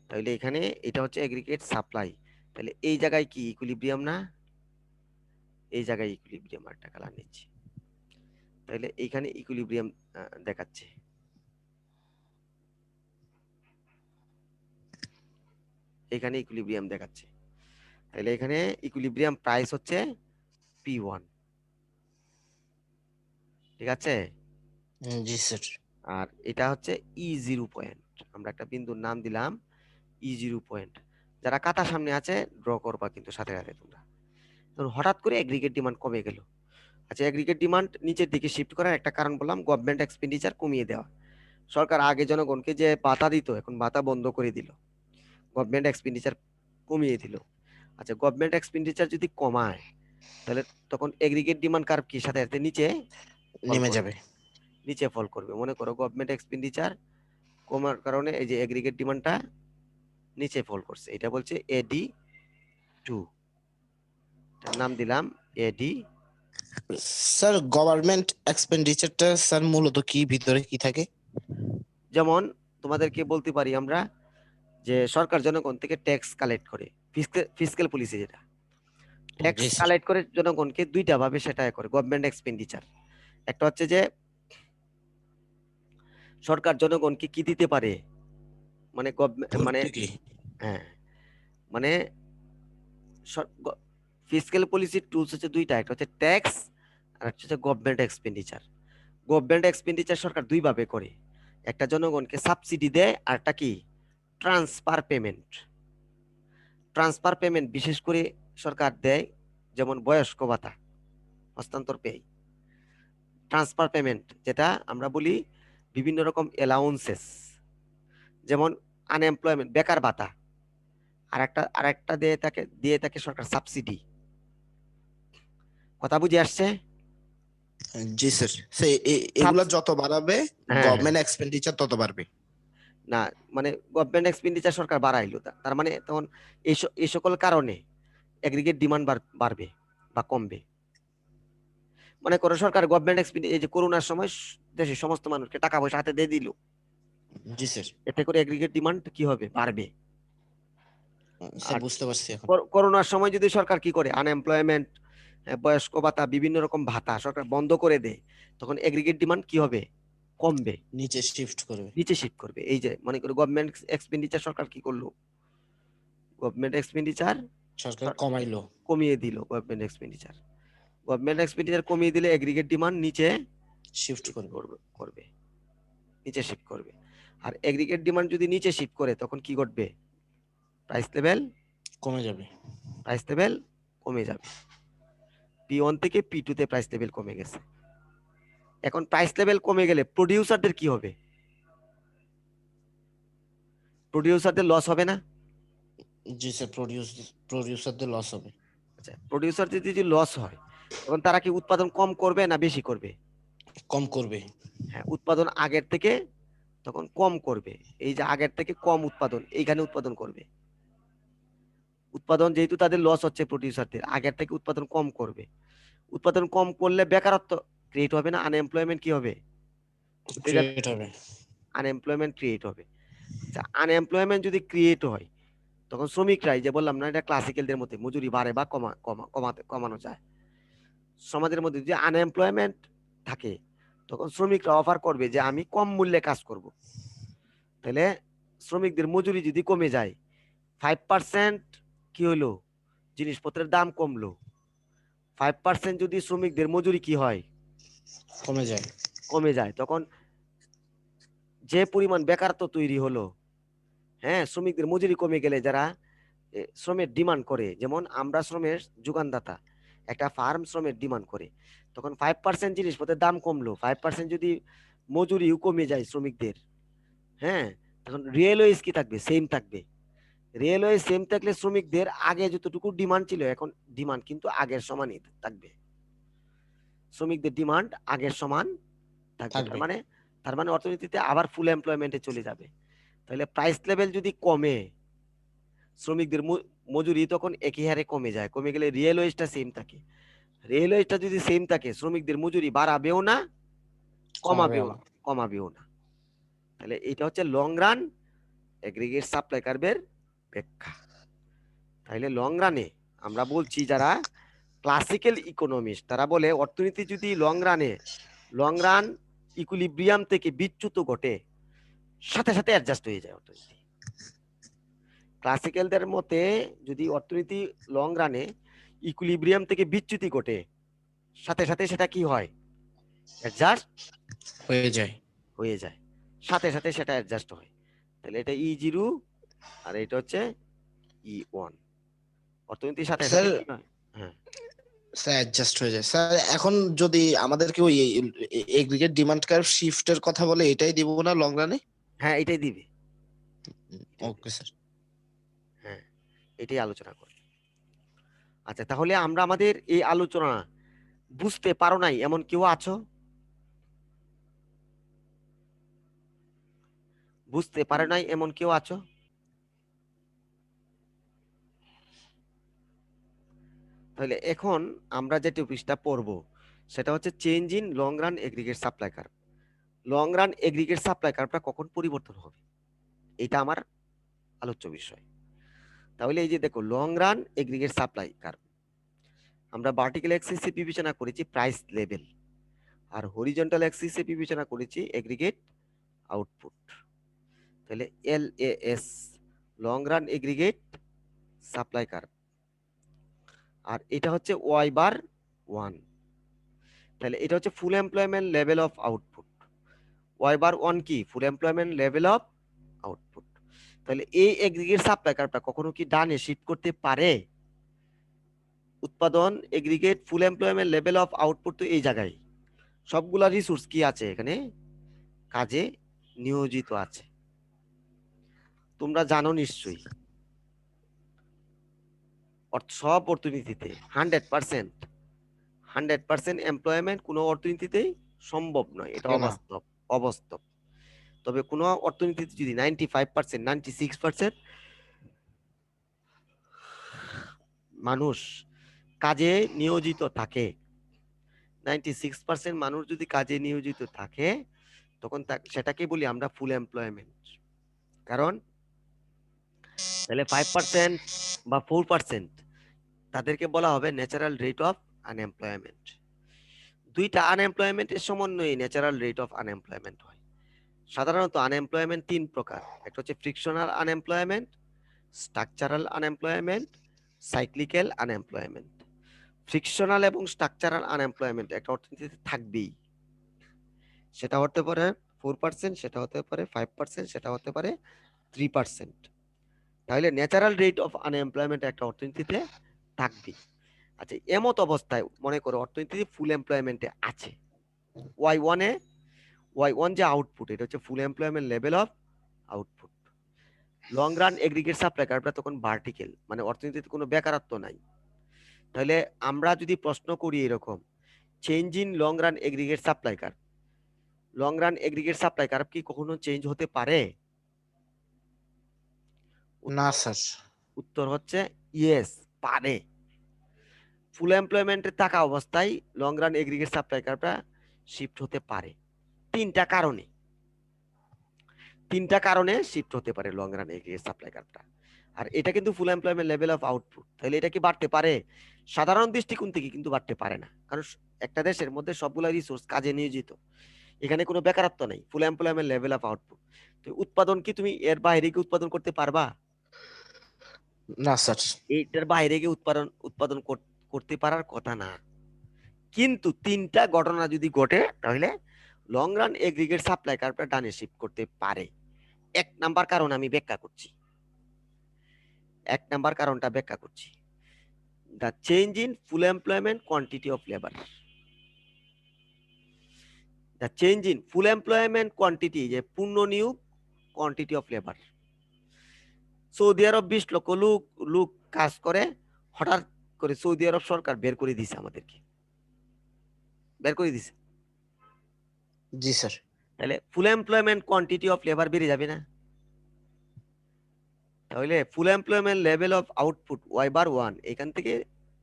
তাহলে এখানে এটা হচ্ছে এগ্রিগেট সাপ্লাই, তাহলে এই জায়গায় কি ইকুইলিব্রিয়াম না, এই জায়গায় ইকুইলিব্রিয়াম, একটা কালার নিচ্ছি, তাহলে এইখানে ইকুইলিব্রিয়াম দেখাচ্ছে, এখানে ইকুইলিব্রিয়াম দেখাচ্ছে, তাহলে এখানে ইকুইলিব্রিয়াম প্রাইস হচ্ছে P1, ঠিক আছে। জি স্যার। আর এটা হচ্ছে E0 পয়েন্ট, আমরা একটা বিন্দুর নাম দিলাম E0 পয়েন্ট। যারা কাতার সামনে আছে ড্র করবা কিন্তু সাথে সাথে তোমরা। ধরুন হঠাৎ করে এগ্রিগেট ডিমান্ড কমে গেল, আচ্ছা এগ্রিগেট ডিমান্ড নিচের দিকে শিফট করার একটা কারণ বললাম, গভর্নমেন্ট এক্সপেন্ডিচার কমিয়ে দেওয়া। সরকার আগে জনগণকে যে ভাতা দিত এখন ভাতা বন্ধ করে দিল, গভর্নমেন্ট এক্সপেন্ডিচার কমিয়ে দিল। আচ্ছা গভর্নমেন্ট এক্সপেন্ডিচার যদি কমায় তাহলে তখন এগ্রিগেট ডিমান্ড কার্ভ কি সাথে সাথে নিচে নেমে করবে, যাবে। নিচে ফল করবে। মনে করো গভর্নমেন্ট এক্সপেন্ডিচার কমার কারণে এই যে এগ্রিগেট ডিমান্ডটা নিচে ফল করছে, এটা বলছে এডি 2, নাম দিলাম এডি। স্যার গভর্নমেন্ট এক্সপেন্ডিচারটা স্যার মূলত কি, ভিতরে কি থাকে? যেমন তোমাদেরকে বলতে পারি আমরা যে সরকার জনগণ থেকে ট্যাক্স কালেক্ট করে, ফিসক্যাল পলিসি, যেটা ট্যাক্স জি স্যার। কালেক্ট করে জনগণকে দুইটা ভাবে সেটা করে গভর্নমেন্ট এক্সপেন্ডিচার। একটা হচ্ছে যে সরকার জনগণকে কি দিতে পারে, মানে মানে ভর্তুকি। হ্যাঁ মানে ফিসক্যাল পলিসির টুলস হচ্ছে দুইটা, একটা হচ্ছে ট্যাক্স আর একটা হচ্ছে গভর্নমেন্ট এক্সপেন্ডিচার। গভর্নমেন্ট এক্সপেন্ডিচার সরকার দুই ভাবে করে, একটা জনগণকে সাবসিডি দেয় আর একটা কি ট্রান্সফার পেমেন্ট। ট্রান্সফার পেমেন্ট বিশেষ করে সরকার দেয়, যেমন বয়স্ক ভাতা হস্তান্তর পেয়ে ট্রান্সফার পেমেন্ট, যেটা আমরা বলি বিভিন্ন রকম অ্যালাউন্সেস, যেমন আনএমপ্লয়মেন্ট বেকার ভাতা, আরেকটা দিয়ে থাকে সরকার সাবসিডি। কথা বুঝে আসছে? জি স্যার। এগুলা যত বাড়াবে হ্যাঁ, গভর্নমেন্ট এক্সপেন্ডিচার তত বাড়বে। না মানে গভর্নমেন্ট এক্সপেন্ডিচার সরকার বাড়াইলো, তার মানে তখন এই সকল কারণে এগ্রিগেট ডিমান্ড বাড়বে বা কমবে। মনে করো সরকার গভর্নমেন্ট এক্সপেন্ডিচার, এই যে করোনার সময় দেশের সমস্ত মানুষকে টাকা পয়সা হাতে দিয়ে দিল, জি স্যার। এতে করে এগ্রিগেট ডিমান্ড কি হবে, বাড়বে। স্যার আর বুঝতে পারছি এখন। করোনার সময় যদি সরকার কি করে আনএমপ্লয়মেন্ট, বয়স্ক ভাতা, বিভিন্ন রকম ভাতা সরকার বন্ধ করে দেয়, তখন এগ্রিগেট ডিমান্ড কি হবে, কমবে, নিচে শিফট করবে। নিচে শিফট করবে। এই যে মনে করো গভর্নমেন্ট এক্সপেন্ডিচার সরকার কি করলো, গভর্নমেন্ট এক্সপেন্ডিচার সরকার কমাইলো। কমিয়ে দিল, গভর্নমেন্ট এক্সপেন্ডিচার কমিয়ে দিলে এগ্রিগেট ডিমান্ড নিচে শিফট করবে। করবে, নিচে শিফট করবে। আর এগ্রিগেট ডিমান্ড যদি নিচে শিফট করে তখন কি ঘটবে, প্রাইস লেভেল কমে যাবে। কমে যাবে। P1 থেকে P2 তে প্রাইস লেভেল কমে গেছে। এখন প্রাইস লেভেল কমে গেলে প্রোডিউসারদের কি হবে, প্রোডিউসারদের লস হবে না? জি স্যার। প্রোডিউসারদের লস হবে। আচ্ছা প্রোডিউসারদের যদি লস হয় তখন তারা কি উৎপাদন কম করবে না বেশি করবে? কম করবে। হ্যাঁ উৎপাদন আগের থেকে তখন কম করবে। এই যে আগের থেকে কম উৎপাদন, এইখানে উৎপাদন করবে। উৎপাদন যেহেতু তাদের লস হচ্ছে, প্রোডিউসারদের আগের থেকে উৎপাদন কম করবে। উৎপাদন কম করলে বেকারত্ব ক্রিয়েট হবে না, আনএমপ্লয়মেন্ট কি হবে, ক্রিয়েট হবে। আনএমপ্লয়মেন্ট ক্রিয়েট হবে। আচ্ছা আনএমপ্লয়মেন্ট যদি ক্রিয়েট হয় তখন শ্রমিকরাই, যে বললাম না এটা ক্লাসিক্যালদের মধ্যে মজুরি বাড়ে বা কমানো যায়। সমাজের মধ্যে যদি আনএমপ্লয়মেন্ট থাকে তখন শ্রমিকরা অফার করবে যে আমি কম মূল্যে কাজ করব। তাহলে শ্রমিকদের মজুরি যদি কমে যায়, 5% কি হলো, জিনিসপত্রের দাম কমলো। 5% যদি শ্রমিকদের মজুরি কি হয়, কমে যায়, তখন যে পরিমাণ বেকারত্ব তৈরি হলো, হ্যাঁ শ্রমিকদের মজুরি কমে গেলে যারা শ্রমের ডিমান্ড করে, যেমন আমরা শ্রমের যোগানদাতা, একটা ফার্ম শ্রমের ডিমান্ড করে, তখন 5% জিনিসপত্রের দাম কমলো, 5% যদি মজুরিও কমে যায় শ্রমিকদের, হ্যাঁ তখন রিয়েল ওয়েজ কি থাকবে, সেম থাকবে। রিয়েল ওয়েজ সেম থাকলে শ্রমিকদের আগে যতটুকু ডিমান্ড ছিল এখন ডিমান্ড কিন্তু আগের সমানই থাকবে। শ্রমিকদের ডিমান্ড আগের সমান থাকবে, তার মানে অর্থনীতিতে আবার ফুল এমপ্লয়মেন্টে চলে যাবে। তাহলে প্রাইস লেভেল যদি কমে, শ্রমিকদের মজুরি তখন একই হারে কমে যায়, কমে গেলে রিয়েল ওয়েজটা সেম থাকে। রিয়েল ওয়েজটা যদি সেম থাকে শ্রমিকদের মজুরি বাড়াবেও না কমাবেও না। কমাবেও না। তাহলে এটা হচ্ছে লং রান এগ্রিগেট সাপ্লাই কার্ভের ব্যাখ্যা। তাহলে লং রানে আমরা বলছি যারা ক্লাসিক্যাল ইকোনমিস্ট তারা বলে অর্থনীতি যদি লং রান ইকুইলিব্রিয়াম থেকে বিচ্যুত ঘটে সাথে সাথে অ্যাডজাস্ট হয়ে যায় অর্থনীতি। ক্লাসিক্যালদের মতে যদি অর্থনীতি লং রানে ইকুইলিব্রিয়াম থেকে বিচ্যুতি ঘটে সাথে সাথে সেটা কি হয়, অ্যাডজাস্ট হয়ে যায়। সাথে সাথে সেটা অ্যাডজাস্ট হয়। তাহলে এটা E0 আর এটা হচ্ছে E1, অর্থনীতির সাথে সাথে স্যার কি হয়? হ্যাঁ স্যার অ্যাডজাস্ট হয়ে যায়। স্যার এখন যদি আমাদেরকে ওই এগ্রিগেট ডিমান্ড কার্ভ শিফটের কথা বলে এটাই দিব না লং রানে? হ্যাঁ এটাই দিবে, ওকে স্যার। হ্যাঁ এটাই আলোচনা করি। আচ্ছা তাহলে আমরা আমাদের এই আলোচনা বুঝতে পারো নাই এমন কেউ আছো? বুঝতে পারে নাই এমন কেউ আছো? তাহলে এখন আমরা যে টপিকটা পড়বো সেটা হচ্ছে change in long run aggregate supply curve. Long run aggregate supply কার্ভটা কখন পরিবর্তন হবে এটা আমার আলোচ্য বিষয়। তাহলে এই যে দেখো long run aggregate supply curve, আমরা ভার্টিক্যাল অ্যাক্সিসে বিবেচনা করেছি প্রাইস লেভেল, আর হরিজন্টাল অ্যাক্সিসে বিবেচনা করেছি এগ্রিগেট আউটপুট। তাহলে LAS long run aggregate supply curve, আর এটা হচ্ছে Y/1। তাহলে এটা হচ্ছে full employment level of output. Y/1 কি? Full employment level of output. তাহলে এই এগ্রিগেট সাপ্লাই কার্ভটা কখনো কি ডানে শিফট করতে পারে? উৎপাদন aggregate full employment level of output তো এই জায়গায়, সবগুলা রিসোর্স কি আছে এখানে? কাজে নিয়োজিত আছে। তোমরা জানো নিশ্চয়ই সব অর্থনীতিতে 100% এমপ্লয়মেন্ট কোনো অর্থনীতিতেই সম্ভব নয়, এটা না। অবাস্তব। তবে কোনো অর্থনীতিতে যদি 95% 96% মানুষ কাজে নিয়োজিত থাকে, 96% মানুষ যদি কাজে নিয়োজিত থাকে তখন সেটাকে বলি আমরা ফুল এমপ্লয়মেন্ট। কারণ তাহলে 5% বা 4% তাদেরকে বলা হবে ন্যাচারাল রেট অফ আনএমপ্লয়মেন্ট। দুইটা আনএমপ্লয়মেন্টের সমন্বয়ে ন্যাচারাল রেট অফ আনএমপ্লয়মেন্ট হয়। সাধারণত আনএমপ্লয়মেন্ট তিন প্রকার, একটা হচ্ছে frictional unemployment, structural unemployment, cyclical unemployment. Frictional এবং স্ট্রাকচারাল আনএমপ্লয়মেন্ট একটা অর্থনীতিতে থাকবেই, সেটা হতে পারে 4%, সেটা হতে পারে 5%, সেটা হতে পারে 3%। তাহলে ন্যাচারাল রেট অফ আনএমপ্লয়মেন্ট একটা অর্থনীতিতে থাকবে। আচ্ছা এমত অবস্থায় মনে করো অর্থনীতি ফুল এমপ্লয়মেন্টে আছে, Y1 যে আউটপুট এটা হচ্ছে full employment level of output. Long run aggregate supply কার্ভটা তখন ভার্টিক্যাল, মানে অর্থনীতিতে কোনো বেকারত্ব নাই। তাহলে আমরা যদি প্রশ্ন করি এরকম, change in long run aggregate supply curve, long run aggregate supply curve কি কখনো চেঞ্জ হতে পারে? না স্যার। উত্তর হচ্ছে ইয়েস, পারে। ফুল এমপ্লয়মেন্টে থাকা অবস্থায় লং রান এগ্রিগেট সাপ্লাই কার্ভটা শিফট হতে পারে তিনটা কারণে শিফট হতে পারে লং রান এগ্রিগেট সাপ্লাই কার্ভটা। আর এটা কিন্তু full employment level of output. তাহলে এটা কি বাড়তে পারে? সাধারণ দৃষ্টিকোণ থেকে কিন্তু বাড়তে পারে না, কারণ একটা দেশের মধ্যে সবগুলা রিসোর্স কাজে নিয়োজিত, এখানে কোনো বেকারত্ব নেই, ফুল এমপ্লয়মেন্ট লেভেল অফ আউটপুট। তো উৎপাদন কি তুমি এর বাইরে কি উৎপাদন করতে পারবা? না স্যার। এইটার বাইরে গিয়ে উৎপাদন করতে পারার কথা না। কিন্তু তিনটা ঘটনা যদি ঘটে তাহলে লং রান এগ্রিগেট সাপ্লাই কার্ভটা ডানে শিফট করতে পারে। এক নাম্বার কারণটা ব্যাখ্যা করছি। The change in full employment quantity of labour. The change in full employment quantity, যে পূর্ণ নিয়োগ, কোয়ান্টিটি অফ লেবার। সৌদি আরব 20 লক্ষ লোক কাজ করে, হঠাৎ করে সৌদি আরব সরকার বের করে দিছে, আমাদেরকে বের করে দিছে। জি স্যার। তাহলে full employment quantity of labour বেড়ে যাবে না? তাহলে full employment level of output y/1 এখান থেকে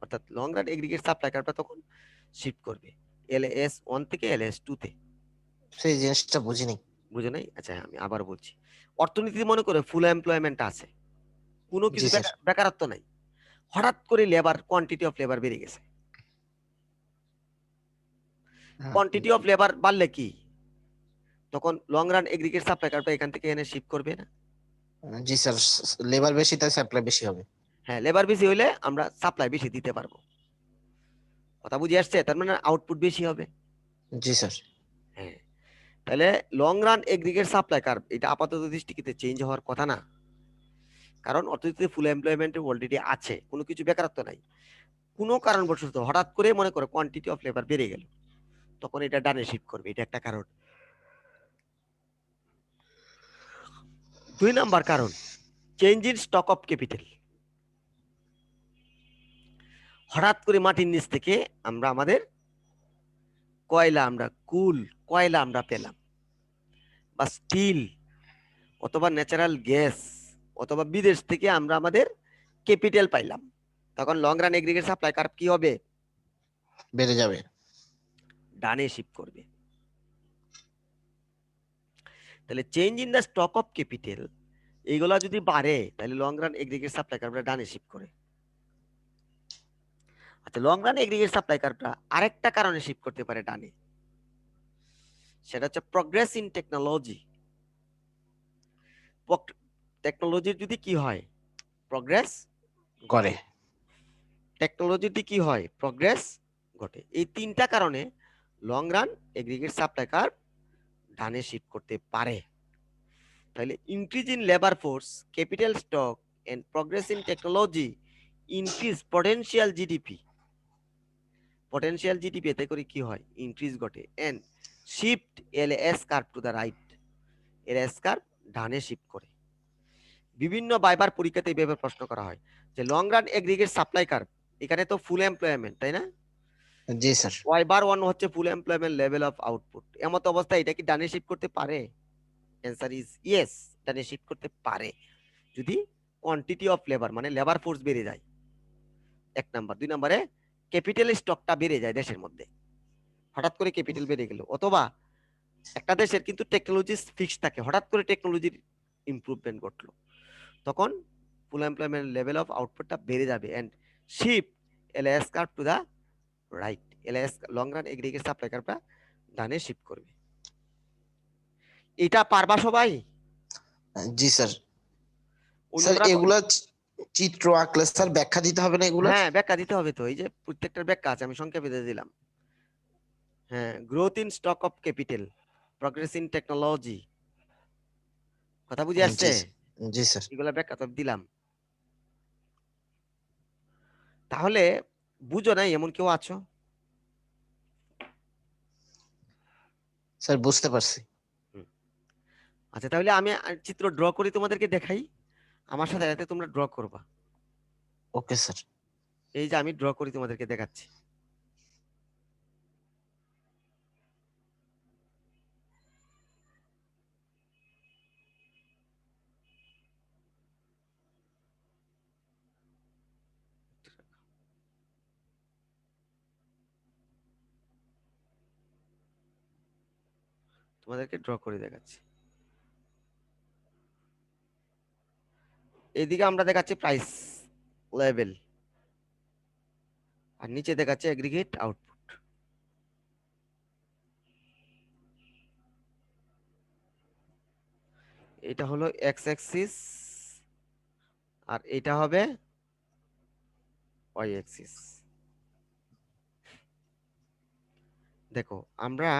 অর্থাৎ লং রান এগ্রিগেট সাপ্লাই কার্ভটা তখন শিফট করবে LS1 থেকে LS2 তে। সেই জিনিসটা বুঝিনি। বুঝে নাই? আচ্ছা আমি আবার বলছি, অর্থনীতি মনে করে ফুল এমপ্লয়মেন্ট আছে, কোনো কিছু জি স্যার। বেকারত্ব নাই, হঠাৎ করে লেবার কোয়ান্টিটি অফ লেবার বেড়ে গেছে। কোয়ান্টিটি অফ লেবার বাড়লে কি তখন লং রান এগ্রিগেট সাপ্লাই কার্ভটা এখান থেকে এনে শিফট করবে না? জি স্যার, লেবার বেশি তাই সাপ্লাই বেশি হবে। হ্যাঁ, লেবার বেশি হইলে আমরা সাপ্লাই বেশি দিতে পারবো। কথা বুঝে আসছে? তার মানে আউটপুট বেশি হবে। জি স্যার। হ্যাঁ, তাহলে long run aggregate supply curve এটা আপাতত দৃষ্টিতে চেঞ্জ হওয়ার কথা না, কারণ অর্থনীতিতে ফুল এমপ্লয়মেন্ট অলরেডি আছে, কোনো কিছু বেকারত্ব নাই। কোনো কারণবশত হঠাৎ করে মনে করো কোয়ান্টিটি অফ লেবার বেড়ে গেল, তখন এটা ডানে শিফট করবে, এটা একটা কারণ। 2 নাম্বার কারণ change in stock of capital. হঠাৎ করে মাটির নিচ থেকে আমরা আমাদের কয়লা আমরা পেলাম, বা স্টিল অথবা ন্যাচারাল গ্যাস অথবা বিদেশ থেকে আমরা আমাদের ক্যাপিটাল পাইলাম, তখন long run aggregate supply curve কি হবে? বেড়ে যাবে। ডানে শিফট করবে। তাহলে change in the stock of capital এইগুলা যদি বাড়ে তাহলে লং রান এগ্রিগেট সাপ্লাই কার্ভটা ডানে শিফট করে। আচ্ছা, লং রান এগ্রিগেট সাপ্লাই কার্ভটা আরেকটা কারণে শিফট করতে পারে ডানে, সেটা হচ্ছে প্রগ্রেস ইন টেকনোলজি। টেকনোলজির যদি কি হয়? প্রগ্রেস করে। টেকনোলজিতে কি হয়? প্রগ্রেস ঘটে। এই 3টা কারণে long run aggregate supply curve ডানে শিফট করতে পারে। তাহলে increase in labour force, capital stock and progress in technology increase potential GDP. Potential GDP এতে করে কি হয়? ইনক্রিজ ঘটে। And shift LS curve to the right, LS curve ডানে শিফট করে। বিভিন্ন বাইবার পরীক্ষাতে এইভাবে প্রশ্ন করা হয় যে long run aggregate supply curve, এখানে তো ফুল এমপ্লয়মেন্ট, তাই না? জি স্যার। y/1 হচ্ছে full employment level of output. এমত অবস্থায় এটা কি ডানে শিফট করতে পারে? অ্যান্সার ইজ ইয়েস, ডানে শিফট করতে পারে যদি কোয়ান্টিটি অফ লেবার মানে লেবার ফোর্স বেড়ে যায়, 1 নাম্বার। 2 নাম্বারে ক্যাপিটাল স্টকটা বেড়ে যায় দেশের মধ্যে, হঠাৎ করে ক্যাপিটাল বেড়ে গেল, অথবা একটা দেশের কিন্তু টেকনোলজি ফিক্স থাকে, হঠাৎ করে টেকনোলজির ইমপ্রুভমেন্ট ঘটলো, তখন ফুল এমপ্লয়মেন্ট লেভেল অফ আউটপুটটা বেড়ে যাবে। And shift LS curve to the right, LS long run aggregate supply কার্ভটা ডানে শিফট করবে। এটা পারবা সবাই? জি স্যার। স্যার অন্যরা এগুলা চিত্র আঁকলে স্যার ব্যাখ্যা দিতে হবে না এগুলো? হ্যাঁ, ব্যাখ্যা দিতে হবে তো, এই যে প্রত্যেকটার ব্যাখ্যা আছে, আমি সংক্ষেপে দিয়ে দিলাম। হ্যাঁ, growth in stock of capital, progress in technology, কথা বুঝে আসছে? জি স্যার। এগুলা ব্যাখ্যা তো দিলাম। তাহলে বুঝো নাই এমন কেউ আছো? স্যার বুঝতে পারছি। আচ্ছা, তাহলে আমি চিত্র ড্র করি তোমাদেরকে দেখাই, আমার সাথে এতে তোমরা ড্র করবা। Okay sir. এই যে আমি ড্র করি তোমাদেরকে দেখাচ্ছি। তোমাদেরকে ড্র করে দেখাচ্ছি। এইদিকে আমরা দেখাচ্ছি প্রাইস লেভেল, আর নিচে দেখাচ্ছে এগ্রিগেট আউটপুট। এটা হলো এক্স অ্যাক্সিস আর এটা হবে ওয়াই অ্যাক্সিস। দেখো আমরা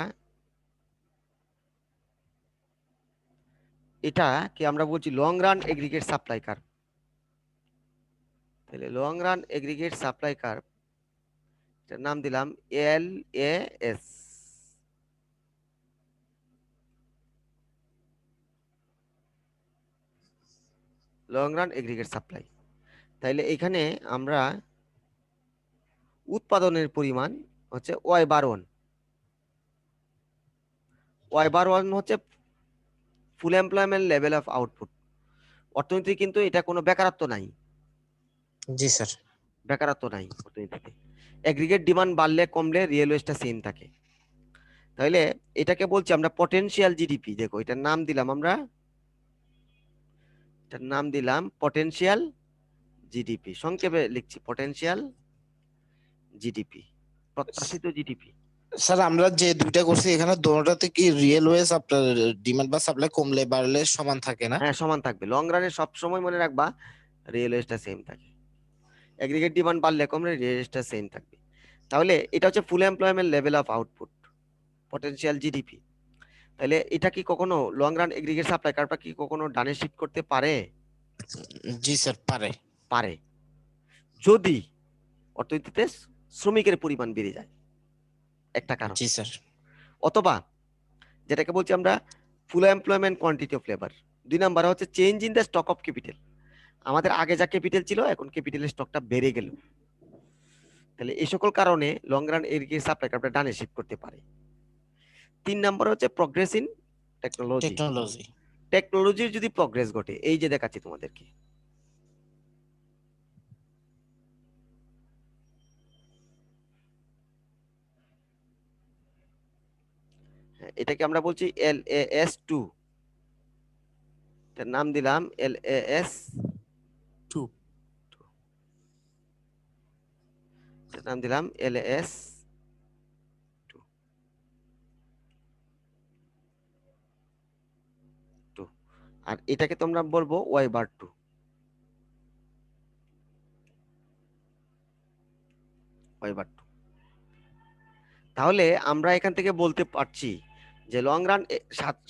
এটা কি আমরা বলছি long run aggregate supply curve. তাহলে long run aggregate supply curve, এটার নাম দিলাম LAS। Long run aggregate supply. তাইলে এখানে আমরা উৎপাদনের পরিমাণ হচ্ছে y/1, y/1 হচ্ছে full employment level of output, অর্থনীতি কিন্তু এটা কোনো বেকারত্ব নাই, জি স্যার। বেকারত্ব নাই অর্থনীতিতে। এগ্রিগেট ডিমান্ড বাড়লে কমলে রিয়েল ওয়েজটা সেম থাকে। তাহলে এটাকে বলছি আমরা পটেনশিয়াল জিডিপি। দেখো এটার নাম দিলাম আমরা, এটার নাম দিলাম পটেনশিয়াল জিডিপি, সংক্ষেপে লিখছি পটেনশিয়াল জিডিপি, প্রত্যাশিত জিডিপি। স্যার আমরা যে দুইটা করছি এখানে দোনোটাতে কি রিয়েল ওয়েজ আপনার ডিমান্ড বা সাপ্লাই কমলে বাড়লে সমান থাকে না? হ্যাঁ সমান থাকবে, লং রানে সবসময় মনে রাখবা রিয়েল ওয়েজটা সেম থাকে। এগ্রিগেট ডিমান্ড বাড়লে কমলে রিয়েল ওয়েজটা সেম থাকবে। তাহলে এটা হচ্ছে full employment level of output, potential GDP. তাহলে এটা কি কখনো লং রান এগ্রিগেট সাপ্লাই কার্ভটা কি কখনো ডানে শিফট করতে পারে? জি স্যার পারে। পারে, যদি অর্থনীতিতে শ্রমিকের পরিমাণ বেড়ে যায়, একটা কারণ। জি স্যার। অথবা যেটাকে বলছি আমরা full employment quantity of labour. 2 number হচ্ছে change in the stock of capital. আমাদের আগে যা ক্যাপিটাল ছিল এখন ক্যাপিটালের স্টকটা বেড়ে গেল। তাহলে এই সকল কারণে লং রান এগ্রিগেট সাপ্লাই কার্ভটা ডানে শিফট করতে পারে। 3 নাম্বার হচ্ছে প্রগ্রেস ইন টেকনোলজি। টেকনোলজি। টেকনোলজির যদি প্রগ্রেস ঘটে, এই যে দেখাচ্ছি তোমাদেরকে, এটাকে আমরা বলছি LAS2, এটার নাম দিলাম LAS2, এটার নাম দিলাম LAS2। আর এটাকে তোমরা বলবো Y/2। তাহলে আমরা এখান থেকে বলতে পারছি যে লং রান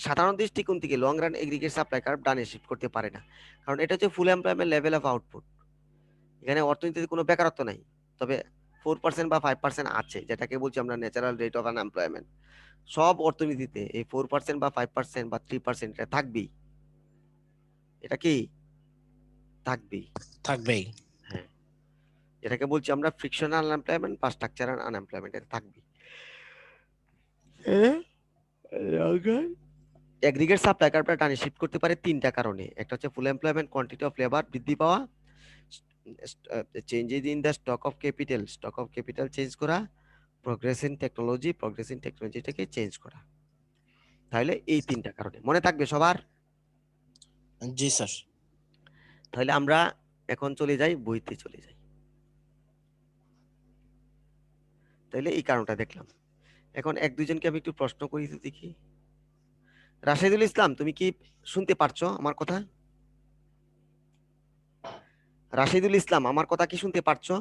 সাধারণ দৃষ্টিকোণ থেকে long run aggregate supply curve ডানে শিফট করতে পারে না, কারণ এটা হচ্ছে full employment level of output. এখানে অর্থনীতিতে কোনো বেকারত্ব নাই, তবে 4% বা 5% আছে, যেটাকে বলছি আমরা ন্যাচারাল রেট অফ আনএমপ্লয়মেন্ট। সব অর্থনীতিতে এই 4% বা 5% বা 3% এটা থাকবেই। এটা কি থাকবেই? থাকবেই। হ্যাঁ, এটাকে বলছি আমরা ফ্রিকশনাল আনএমপ্লয়মেন্ট বা স্ট্রাকচারাল আনএমপ্লয়মেন্ট, এটা থাকবে। এগ্রিগেট সাপ্লাই কার্ভটা ডানে শিফট করতে পারে 3টা কারণে। একটা হচ্ছে full employment quantity of labour বৃদ্ধি পাওয়া, changes in the stock of capital, stock of capital change করা, প্রগ্রেস ইন টেকনোলজিটাকে চেঞ্জ করা। তাহলে এই 3টা কারণে মনে থাকবে সবার? জি স্যার। তাহলে আমরা এখন চলে যাই, বইতে চলে যাই। তাহলে এই কারণটা দেখলাম। এখন 1-2 জনকে আমি একটু প্রশ্ন করি তো দেখি। রাশেদুল ইসলাম, তুমি কি শুনতে পারছো আমার কথা? রাশেদুল ইসলাম, আমার কথা কি শুনতে পারছো?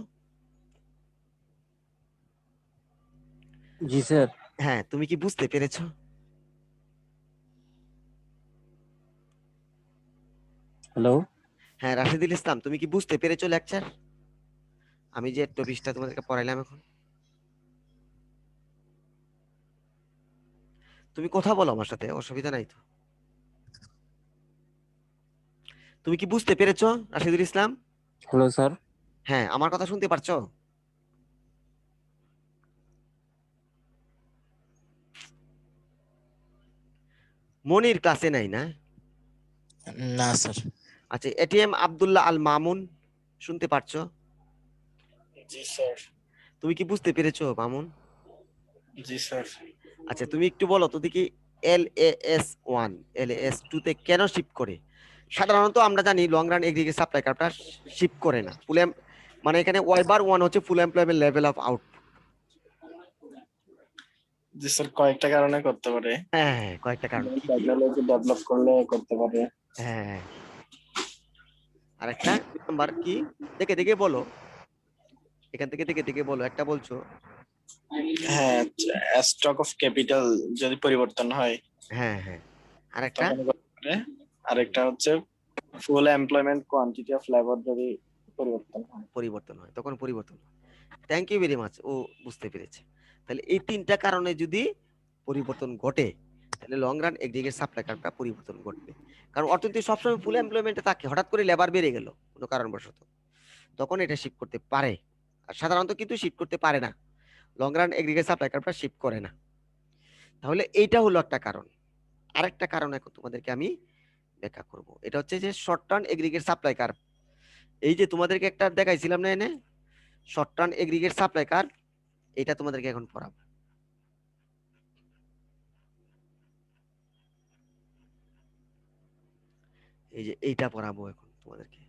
জি স্যার। হ্যাঁ, তুমি কি বুঝতে পেরেছো? হ্যালো। হ্যাঁ রাশেদুল ইসলাম, তুমি কি বুঝতে পেরেছো লেকচার? আমি যে টপিকটা তোমাদেরকে পড়াইলাম এখন, তুমি কথা বলো আমার সাথে, অসুবিধা নাই তো। তুমি কি বুঝতে পেরেছো রাশেদুল ইসলাম? Hello sir. হ্যাঁ, আমার কথা শুনতে পারছো? মনির ক্লাসে নাই না? না স্যার। আচ্ছা, এটিএম আব্দুল্লাহ আল মামুন, শুনতে পারছো? জি স্যার। তুমি কি বুঝতে পেরেছো মামুন? জি স্যার। আচ্ছা, তুমি একটু বলো তো দেখি LAS1 LAS2 তে কেন শিফট করে? সাধারণত আমরা জানি লং রান এগ্রিগেট সাপ্লাই কার্ভটা শিফট করে না। মানে এখানে Y/1 হচ্ছে full employment level of out. জি স্যার, কয়েকটা কারণে করতে পারে। হ্যাঁ, কয়েকটা কারণ। কি কি? টেকনোলজি ডেভেলপ করলে করতে পারে। হ্যাঁ, আরেকটা নাম্বার কি? দেখে দেখে বলো, এখান থেকে দেখে দেখে বলো, একটা বলছো। হ্যাঁ, স্টক অফ ক্যাপিটাল যদি পরিবর্তন হয় হ্যাঁ হ্যাঁ, আরেকটা তখন করতে পারে। আরেকটা হচ্ছে full employment quantity of labour যদি পরিবর্তন হয়। পরিবর্তন হয়, তখন পরিবর্তন হয়। থ্যাংক ইউ ভেরি মাচ, ও বুঝতে পেরেছে। তাহলে এই 3টা কারণে যদি পরিবর্তন ঘটে, তাহলে লং রান এগ্রিগেট সাপ্লাই কার্ভটা পরিবর্তন ঘটবে। কারণ অর্থনীতি সবসময় ফুল এমপ্লয়মেন্টে থাকে, হঠাৎ করে লেবার বেড়ে গেল কোনো কারণবশত, তখন এটা শিফট করতে পারে। আর সাধারণত কিন্তু শিফট করতে পারে না, লং রান এগ্রিগেট সাপ্লাই কার্ভটা শিফট করে না। তাহলে এইটা হলো একটা কারণ। আরেকটা কারণ এখন তোমাদেরকে আমি ব্যাখ্যা করব। এটা হচ্ছে যে short term aggregate supply curve. এই যে তোমাদেরকে একটা দেখাইছিলাম না এনে, short term aggregate supply curve, এটা তোমাদেরকে এখন পড়াবো। এই যে এইটা পড়াবো এখন তোমাদেরকে।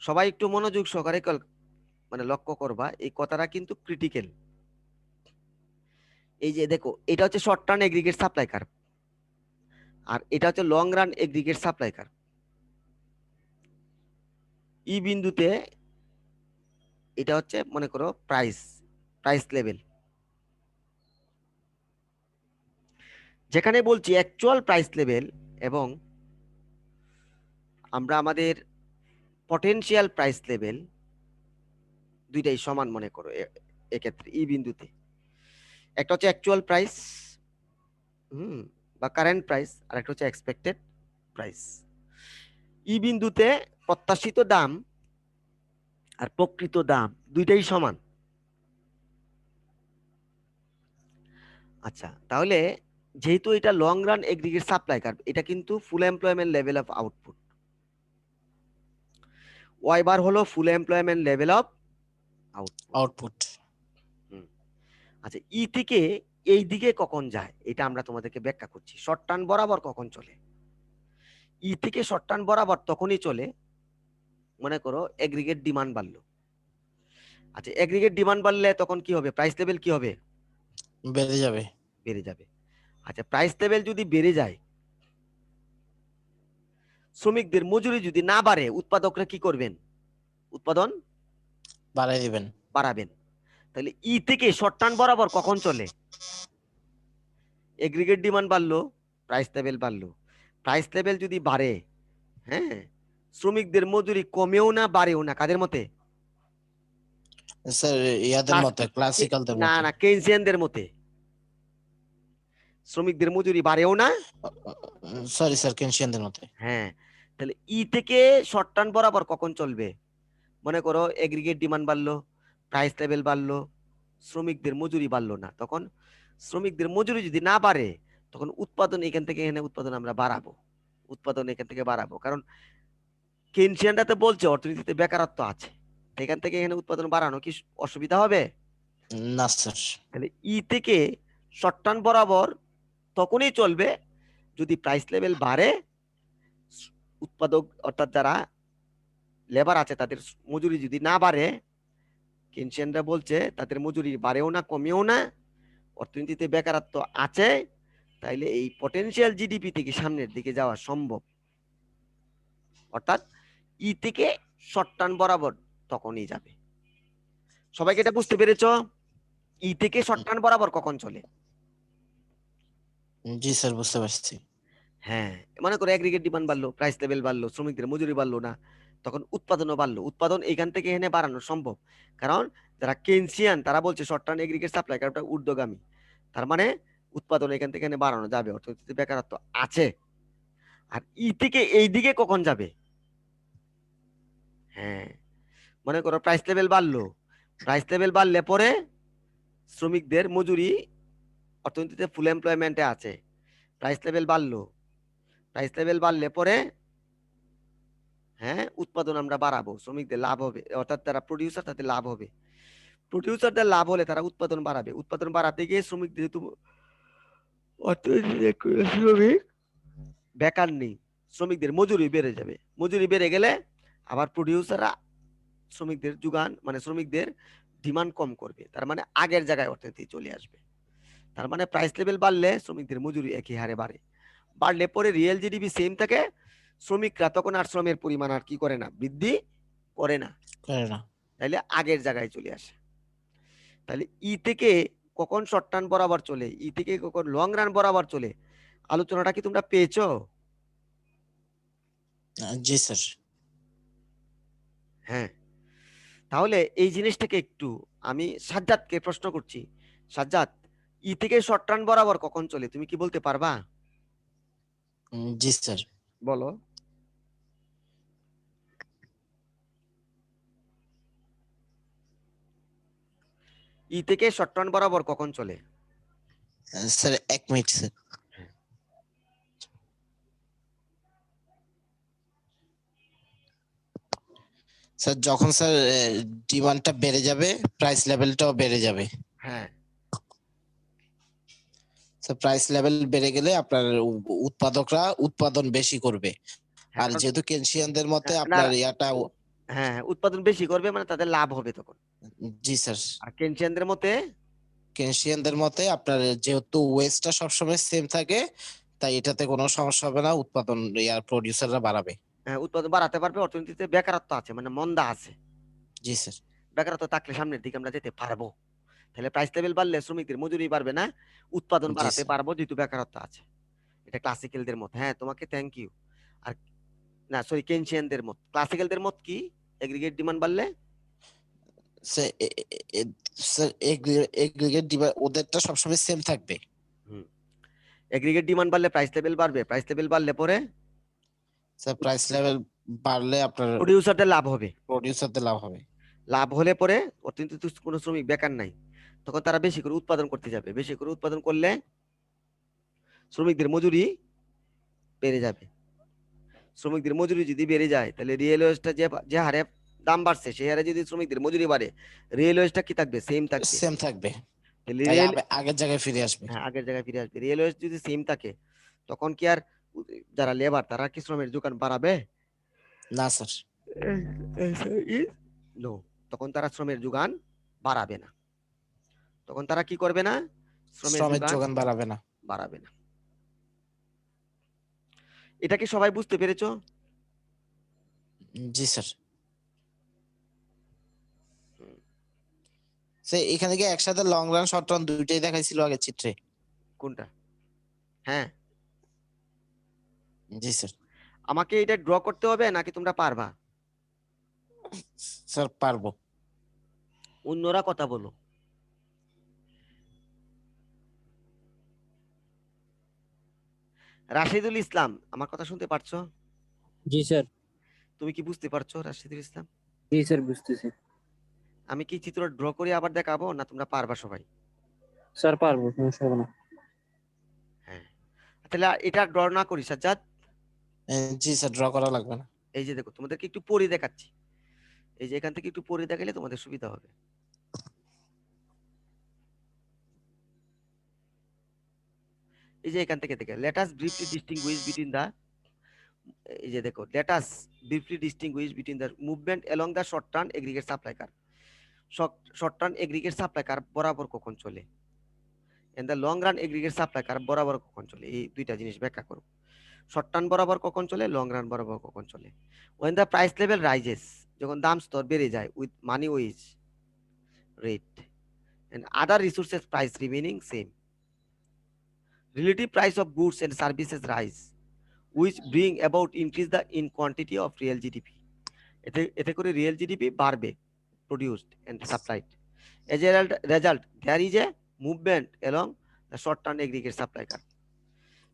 সবাই একটু মনোযোগ সহকারে মানে লক্ষ্য করবা, এই কথাটা কিন্তু ক্রিটিক্যাল। এই যে দেখো, এটা হচ্ছে short term aggregate supply curve, আর এটা হচ্ছে long run aggregate supply curve. E বিন্দুতে এটা হচ্ছে মনে করো প্রাইস লেভেল, যেখানে বলছি অ্যাকচুয়াল প্রাইস লেভেল এবং আমরা আমাদের পটেনশিয়াল প্রাইস লেভেল দুইটাই সমান মনে করো। এক্ষেত্রে ই বিন্দুতে একটা হচ্ছে অ্যাকচুয়াল প্রাইস বা কারেন্ট প্রাইস, আর একটা হচ্ছে এক্সপেক্টেড প্রাইস। ই বিন্দুতে প্রত্যাশিত দাম আর প্রকৃত দাম দুইটাই সমান। আচ্ছা, তাহলে যেহেতু এটা long run aggregate supply curve, এটা কিন্তু full employment level of output. Y bar হলো full employment level of output. আচ্ছা, ই থেকে এই দিকে কখন যায় এটা আমরা তোমাদেরকে ব্যাখ্যা করছি। শর্ট টার্ন বরাবর কখন চলে? ই থেকে শর্ট টার্ন বরাবর তখনই চলে, মনে করো এগ্রিগেট ডিমান্ড বাড়লো। আচ্ছা, এগ্রিগেট ডিমান্ড বাড়লে তখন কি হবে? প্রাইস লেভেল কি হবে? বেড়ে যাবে। বেড়ে যাবে। আচ্ছা, প্রাইস লেভেল যদি বেড়ে যায়, শ্রমিকদের মজুরি যদি না বাড়ে, উৎপাদকরা কি করবেন? উৎপাদন বাড়াই দিবেন। বাড়াবেন। তাহলে ই থেকে শর্ট টার্ন বরাবর কখন চলে? এগ্রিগেট ডিমান্ড বাড়লো, প্রাইস লেভেল বাড়লো। প্রাইস লেভেল যদি বাড়ে, হ্যাঁ, শ্রমিকদের মজুরি কমেও না বাড়েও না, কাদের মতে? স্যার ইয়াদের মতে, ক্লাসিক্যালদের না মতে। না, কেইনসিয়ানদের মতে। শ্রমিকদের মজুরি বাড়েও না। সরি স্যার, কেনশিয়ানদের মতে। হ্যাঁ, তাহলে ই থেকে শর্ট টার্ন বরাবর কখন চলবে? মনে করো এগ্রিগেট ডিমান্ড বাড়লো, প্রাইস লেভেল বাড়লো, শ্রমিকদের মজুরি বাড়লো না, তখন শ্রমিকদের মজুরি যদি না বাড়ে, তখন উৎপাদন এখান থেকে এখানে উৎপাদন আমরা বাড়াবো। উৎপাদন এখান থেকে বাড়াবো, কারণ কেইনসিয়ানরা তো বলছে অর্থনীতিতে বেকারত্ব আছে, এখান থেকে এখানে উৎপাদন বাড়ানো কি অসুবিধা হবে? না স্যার। তাহলে ই থেকে শর্ট টার্ন বরাবর তখনই চলবে যদি প্রাইস লেভেল বাড়ে, উৎপাদক অর্থাৎ যারা লেবার আছে তাদের মজুরি যদি না বাড়ে, কেইনসিয়ানরা বলছে তাদের মজুরি বাড়েও না কমেও না, অর্থনীতিতে বেকারত্ব আছে, তাইলে এই পটেনশিয়াল জিডিপি থেকে সামনের দিকে যাওয়া সম্ভব। অর্থাৎ ই থেকে শর্ট টার্ন বরাবর তখনই যাবে। সবাইকে এটা বুঝতে পেরেছো? ই থেকে শর্ট টার্ন বরাবর কখন চলে? জি স্যার, বুঝতে পারছি। হ্যাঁ, মনে করো এগ্রিগেট ডিমান্ড বাড়লো, প্রাইস লেভেল বাড়লো, শ্রমিকদের মজুরি বাড়লো না, তখন উৎপাদনও বাড়লো। উৎপাদন এখান থেকে এখানে বাড়ানো সম্ভব, কারণ যারা কেইনসিয়ান তারা বলছে শর্ট টার্ম এগ্রিগেট সাপ্লাই কার্ভটা ঊর্ধ্বগামী, তার মানে উৎপাদন এখান থেকে এখানে বাড়ানো যাবে, অর্থনীতিতে বেকারত্ব আছে। আর ই থেকে এই দিকে কখন যাবে? হ্যাঁ, মনে করো প্রাইস লেভেল বাড়লো, প্রাইস লেভেল বাড়লে পরে শ্রমিকদের মজুরি অর্থনীতিতে ফুল এমপ্লয়মেন্টে আছে, প্রাইস লেভেল বাড়লো, প্রাইস লেভেল বাড়লে পরে হ্যাঁ উৎপাদন আমরা বাড়াবো, শ্রমিকদের লাভ হবে, অর্থাৎ তারা প্রডিউসার, তাদের লাভ হবে। প্রডিউসারদের লাভ হলে তারা উৎপাদন বাড়াবে, উৎপাদন বাড়াতে গিয়ে শ্রমিক যেহেতু অর্থনীতিতে শ্রমিক বেকার নেই, শ্রমিকদের মজুরি বেড়ে যাবে। মজুরি বেড়ে গেলে আবার প্রডিউসাররা শ্রমিকদের যোগান মানে শ্রমিকদের ডিমান্ড কম করবে, তার মানে আগের জায়গায় অর্থনীতি চলে আসবে। তার মানে প্রাইস লেভেল বাড়লে শ্রমিকদের মজুরি একই হারে বাড়ে, বাড়লে পরে রিয়েল জিডিপি সেম থাকে, শ্রমিকরা তখন আর শ্রমের পরিমাণ আর কি করে না, বৃদ্ধি করে না, তাইলে আগের জায়গায় চলে আসে। তাহলে ই থেকে কখন শর্ট টার্ন বরাবর চলে, ই থেকে কখন লং রান বরাবর চলে, আলোচনাটা কি তোমরা পেয়েছো? জি স্যার। হ্যাঁ, তাহলে এই জিনিসটাকে একটু আমি সাজ্জাদকে প্রশ্ন করছি। সাজ্জাদ, ই থেকে শর্ট টার্ন বরাবর কখন চলে, তুমি কি বলতে পারবা? জি স্যার। বলো। ই থেকে শর্ট টার্ন বরাবর কখন চলে? Sir 1 minute sir. স্যার যখন স্যার ডিমান্ডটা বেড়ে যাবে প্রাইস লেভেলটাও বেড়ে যাবে। হ্যাঁ, স্যার প্রাইস লেভেল বেড়ে গেলে আপনার উৎপাদকরা উৎপাদন বেশি করবে। হ্যাঁ, আর কারণ- যেহেতু কেনশিয়ানদের মতে না, আপনার না, ইয়াটা হ্যাঁ, হ্যাঁ, উৎপাদন বেশি করবে মানে তাদের লাভ হবে তখন। জি স্যার, আর কেনশিয়ানদের মতে কেনশিয়ানদের মতে আপনার যেহেতু ওয়েস্টটা সবসময় সেম থাকে তাই এটাতে কোনো সমস্যা হবে না, উৎপাদন ইয়ার প্রডিউসাররা বাড়াবে। উৎপাদন বাড়াতে পারবে, অর্থনীতিতে বেকারত্ব আছে মানে মন্দা আছে, জি স্যার, বেকারত্ব থাকলে সামনের দিকে আমরা যেতে পারবো। তাহলে প্রাইস লেভেল বাড়লে শ্রমিকদের মজুরি বাড়বে না, উৎপাদন জি বাড়াতে স্যার। পারবো যেহেতু বেকারত্ব আছে। এটা ক্লাসিক্যালদের মত। হ্যাঁ, তোমাকে থ্যাংক ইউ। আর না, সরি, কেনশিয়ানদের মত। ক্লাসিক্যালদের মত কি? এগ্রিগেট ডিমান্ড বাড়লে স্যার এগ্রিগেট ওদেরটা সবসময় সেম থাকবে। এগ্রিগেট ডিমান্ড বাড়লে প্রাইস লেভেল বাড়বে, প্রাইস লেভেল বাড়লে পরে স্যার প্রাইস লেভেল বাড়লে আপনার প্রডিউসারদের লাভ হবে, প্রডিউসারদের লাভ হবে। লাভ হলে পরে অর্থনীতিতে কোনো শ্রমিক বেকার নাই, তখন তারা বেশি করে উৎপাদন করতে যাবে, বেশি করে উৎপাদন করলে শ্রমিকদের মজুরি বেড়ে যাবে। শ্রমিকদের মজুরি যদি বেড়ে যায় তাহলে রিয়েল ওয়েজটা যে হারে দাম বাড়ছে সেই হারে যদি শ্রমিকদের মজুরি বাড়ে, রিয়েল ওয়েজটা কি থাকবে? সেম থাকবে। সেম থাকবে, তাহলে তাই রিয়েল, আগের জায়গায় ফিরে আসবে। হ্যাঁ, আগের জায়গায় ফিরে আসবে। রিয়েল ওয়েজ যদি সেম থাকে তখন কি আর যারা লেবার তারা কি শ্রমের যোগান বাড়াবে? না স্যার, নো, তখন তারা শ্রমের যোগান বাড়াবে না। তখন তারা কি করবে না? শ্রমের যোগান বাড়াবে না। বাড়াবে না। এটা কি সবাই বুঝতে পেরেছো? জি স্যার। স্যার এখানে কি একসাথে লং রান শর্ট রান দুইটাই দেখাইছিল আগের চিত্রে? কোনটা? হ্যাঁ, জি স্যার। আমাকে এটা ড্র করতে হবে নাকি তোমরা পারবা? স্যার পারবো। অন্যরা কথা বলো। রাশিদুল ইসলাম, আমার কথা শুনতে পারছো? জি স্যার। তুমি কি বুঝতে পারছো রাশিদুল ইসলাম? জি স্যার, বুঝতেছি। আমি কি চিত্র ড্র করে আবার দেখাবো না তোমরা পারবা সবাই? স্যার পারবো, সমস্যা হবে না। হ্যাঁ, তাহলে এটা ড্র না করি সাজ্জাদ। জি স্যার, ড্র করা লাগবে না। এই যে দেখো, তোমাদেরকে একটু পরে দেখাচ্ছি। এই যে এখান থেকে একটু পরে দেখালে তোমাদের সুবিধা হবে। এই যে এখান থেকে দেখে let us briefly distinguish between the, এই যে দেখো, let us briefly distinguish between the movement along the short term aggregate supply curve. Short term aggregate supply curve বরাবর কখন চলে, and the long run aggregate supply curve বরাবর কখন চলে, এই দুইটা জিনিস ব্যাখ্যা করো। শর্ট টার্ম বরাবর কখন চলে, লং রান বরাবর কখন চলে। when the price level rises, যখন দাম স্তর বেড়ে যায়, with money wage rate and other resources price remaining same, relative price of goods and services rise, which bring about increase the in quantity of real GDP. এতে করে real GDP বাড়বে, produced and supplied. As a result, there is a movement along the short term aggregate supply curve.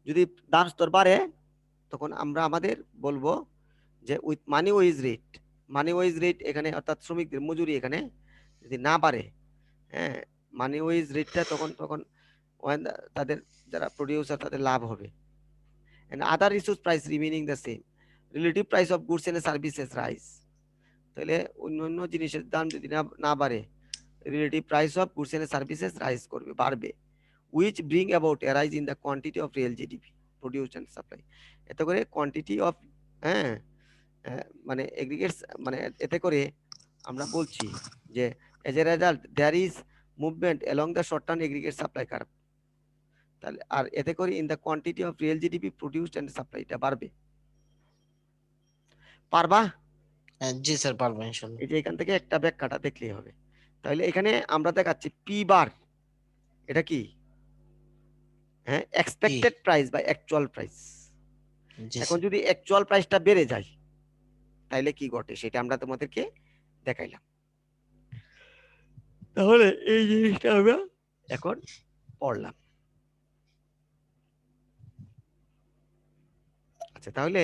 যদি দাম স্তর বাড়ে তখন আমরা আমাদের বলবো যে উইথ মানি ওয়েজ রেট এখানে, অর্থাৎ শ্রমিকদের মজুরি এখানে যদি না বাড়ে, হ্যাঁ, মানি ওয়েজ রেটটা তখন তাদের যারা প্রডিউসার তাদের লাভ হবে। and other resource price remaining the same, relative price of goods and services rise. তাহলে অন্য জিনিসের দাম যদি না বাড়ে, relative price of goods and services rise করবে, বাড়বে, which bring about a rise in the quantity of real GDP produced and supply. এতে করে কোয়ান্টিটি অফ, হ্যাঁ, মানে এগ্রিগেটস, মানে এতে করে আমরা বলছি যে as a result there is movement along the short term aggregate supply curve. তাহলে আর এতে করে in the quantity of real GDP produced and supply, এটা বাড়বে। পারবা? জি স্যার পারবো ইনশাআল্লাহ। এই যে এখান থেকে একটা ব্যাখ্যাটা দেখলেই হবে। তাহলে এখানে আমরা দেখাচ্ছি পি বার, এটা কি? হ্যাঁ, এক্সপেক্টেড প্রাইস বা অ্যাকচুয়াল প্রাইস। জি এখন স্যার। যদি অ্যাকচুয়াল প্রাইসটা বেড়ে যায় তাহলে কি ঘটে সেটা আমরা তোমাদেরকে দেখাইলাম। তাহলে এই জিনিসটা আমরা এখন পড়লাম। আচ্ছা, তাহলে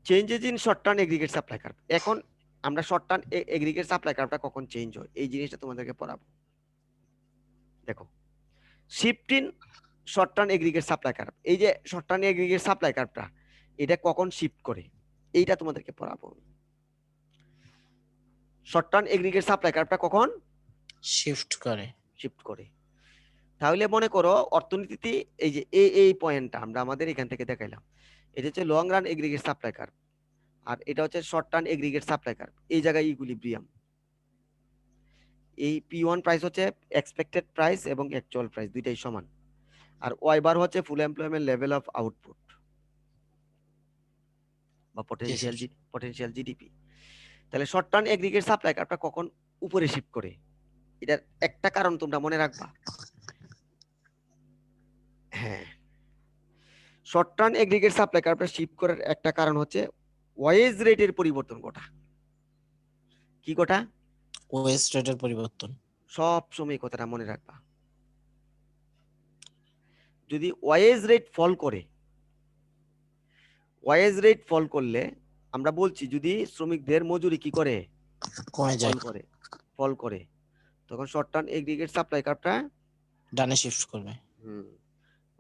changes in short term aggregate supply curve. এখন আমরা শর্ট টার্ম এগ্রিগেট সাপ্লাই কার্ভটা কখন চেঞ্জ হয় এই জিনিসটা তোমাদেরকে পড়াবো। দেখো, shift in short term aggregate supply curve, এই যে শর্ট টার্ম এগ্রিগেট সাপ্লাই কার্ভটা এটা কখন শিফট করে এইটা তোমাদেরকে পড়াবো। শর্ট টার্ম এগ্রিগেট সাপ্লাই কার্ভটা কখন শিফট করে। শিফট করে। তাহলে মনে করো অর্থনীতিতে এই যে এই পয়েন্টটা আমরা আমাদের এখান থেকে দেখাইলাম, এটা হচ্ছে long run aggregate supply curve, আর এটা হচ্ছে short term aggregate supply curve. এই জায়গায় ইকুইলিব্রিয়াম, এই P1 প্রাইস হচ্ছে এক্সপেক্টেড প্রাইস এবং অ্যাকচুয়াল প্রাইস দুইটাই সমান, আর ওয়াই বার হচ্ছে full employment level of output বা পটেনশিয়াল জিডিপি। তাহলে শর্ট টার্ম এগ্রিগেট সাপ্লাই কার্ভটা কখন উপরে শিফট করে, এটার একটা কারণ তোমরা মনে রাখবা। হ্যাঁ, শর্ট টার্ম এগ্রিগেট সাপ্লাই কার্ভটা শিফট করার একটা কারণ হচ্ছে ওয়েজ রেটের পরিবর্তন ঘটা। কি ঘটা? ওয়েজ রেটের পরিবর্তন। সব সময় কথাটা মনে রাখবা। যদি ওয়েজ রেট ফল করে, ওয়েজ রেট ফল করলে আমরা বলছি যদি শ্রমিকদের মজুরি কি করে, কমে যায়, ফল করে, তখন শর্ট টার্ম এগ্রিগেট সাপ্লাই কার্ভটা ডানে শিফট করবে।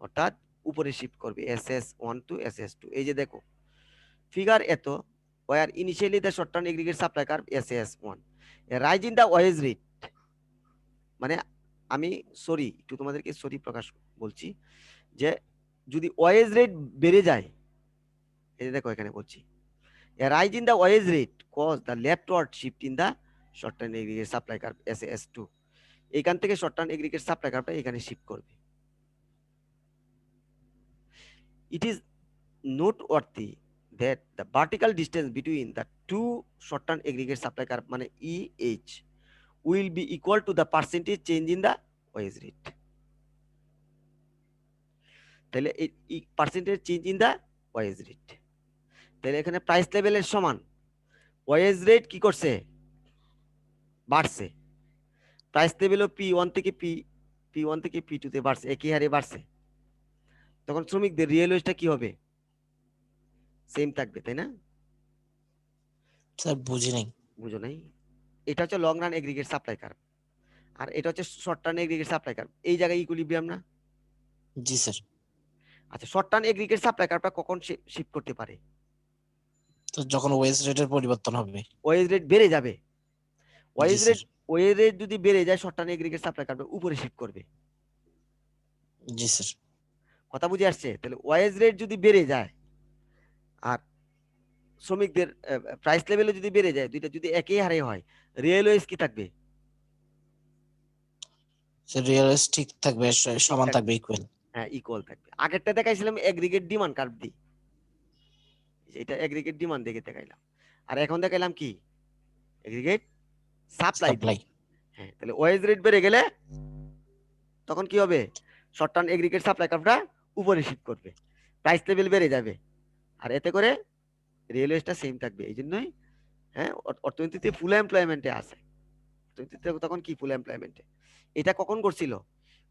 অর্থাৎ উপরে শিফট করবে SS1 টু SS2। এই যে দেখো ফিগার এত, where initially the short term aggregate supply curve SS1, a rise in the wage rate, মানে আমি একটু তোমাদেরকে প্রকাশ বলছি যে যদি ওয়েজ রেট বেড়ে যায়, এই যে দেখো এখানে বলছি a rise in the wage rate cause the leftward shift in the short term aggregate supply curve SAS2, এখান থেকে শর্ট টার্ম এগ্রিগেট সাপ্লাই কার্ভটা এখানে শিফট করবে। It is noteworthy that the vertical distance between the two short term aggregate supply curve মানে EH will be equal to the percentage change in the wage rate. তাহলে এই percentage change in the wage rate, তাহলে এখানে price লেভেলের সমান wedge rate কি করছে, বাড়ছে। প্রাইস লেভেলও P1 থেকে P2 তে বাড়ছে, একই হারে বাড়ছে। তখন শ্রমিকদের রিয়েল ওয়েজটা কি হবে, সেম থাকবে, তাই না? স্যার বুঝি নাই। বুঝো নাই? এটা হচ্ছে long run aggregate supply curve, আর এটা হচ্ছে short term aggregate supply curve. এই জায়গায় ইকুইলিব্রিয়াম না? জি স্যার। আচ্ছা, শর্ট টার্ম এগ্রিগেট সাপ্লাই কার্ভটা কখন শিফট করতে পারে? তো যখন ওয়েজ রেটের পরিবর্তন হবে, ওয়েজ রেট বেড়ে যাবে। ওয়েজ জি রেট স্যার। যদি বেড়ে যায়, শর্ট টার্ম এগ্রিগেট সাপ্লাই কার্ভটা উপরে শিফট করবে। জি স্যার। কথা বুঝে আসছে? তাহলে ওয়েজ রেট যদি বেড়ে যায় আর শ্রমিকদের প্রাইস লেভেলও যদি বেড়ে যায়, দুইটা যদি একই হারে হয়, রিয়েল ওয়েজ কি থাকবে? স্যার রিয়েল ওয়েজ ঠিক থাকবে, সমান থাকবে, ইকুয়াল। হ্যাঁ, ইকুয়াল থাকবে। আগেরটা দেখাইছিলাম এগ্রিগেট ডিমান্ড কার্ভ দিয়ে, এটা এগ্রিগেট ডিমান্ড দেখে দেখাইলাম, আর এখন দেখাইলাম কি, এগ্রিগেট সাপ্লাই। হ্যাঁ, তাহলে ওয়েজ রেট বেড়ে গেলে তখন কি হবে, শর্ট টার্ম এগ্রিগেট সাপ্লাই কার্ভটা উপরে শিফট করবে, প্রাইস লেভেল বেড়ে যাবে, আর এতে করে রিয়েল ওয়েজটা সেম থাকবে। এই জন্যই হ্যাঁ অর্থনীতিতে ফুল এমপ্লয়মেন্টে আছে, অর্থনীতিতে তখন কি ফুল এমপ্লয়মেন্টে। এটা কখন করছিল?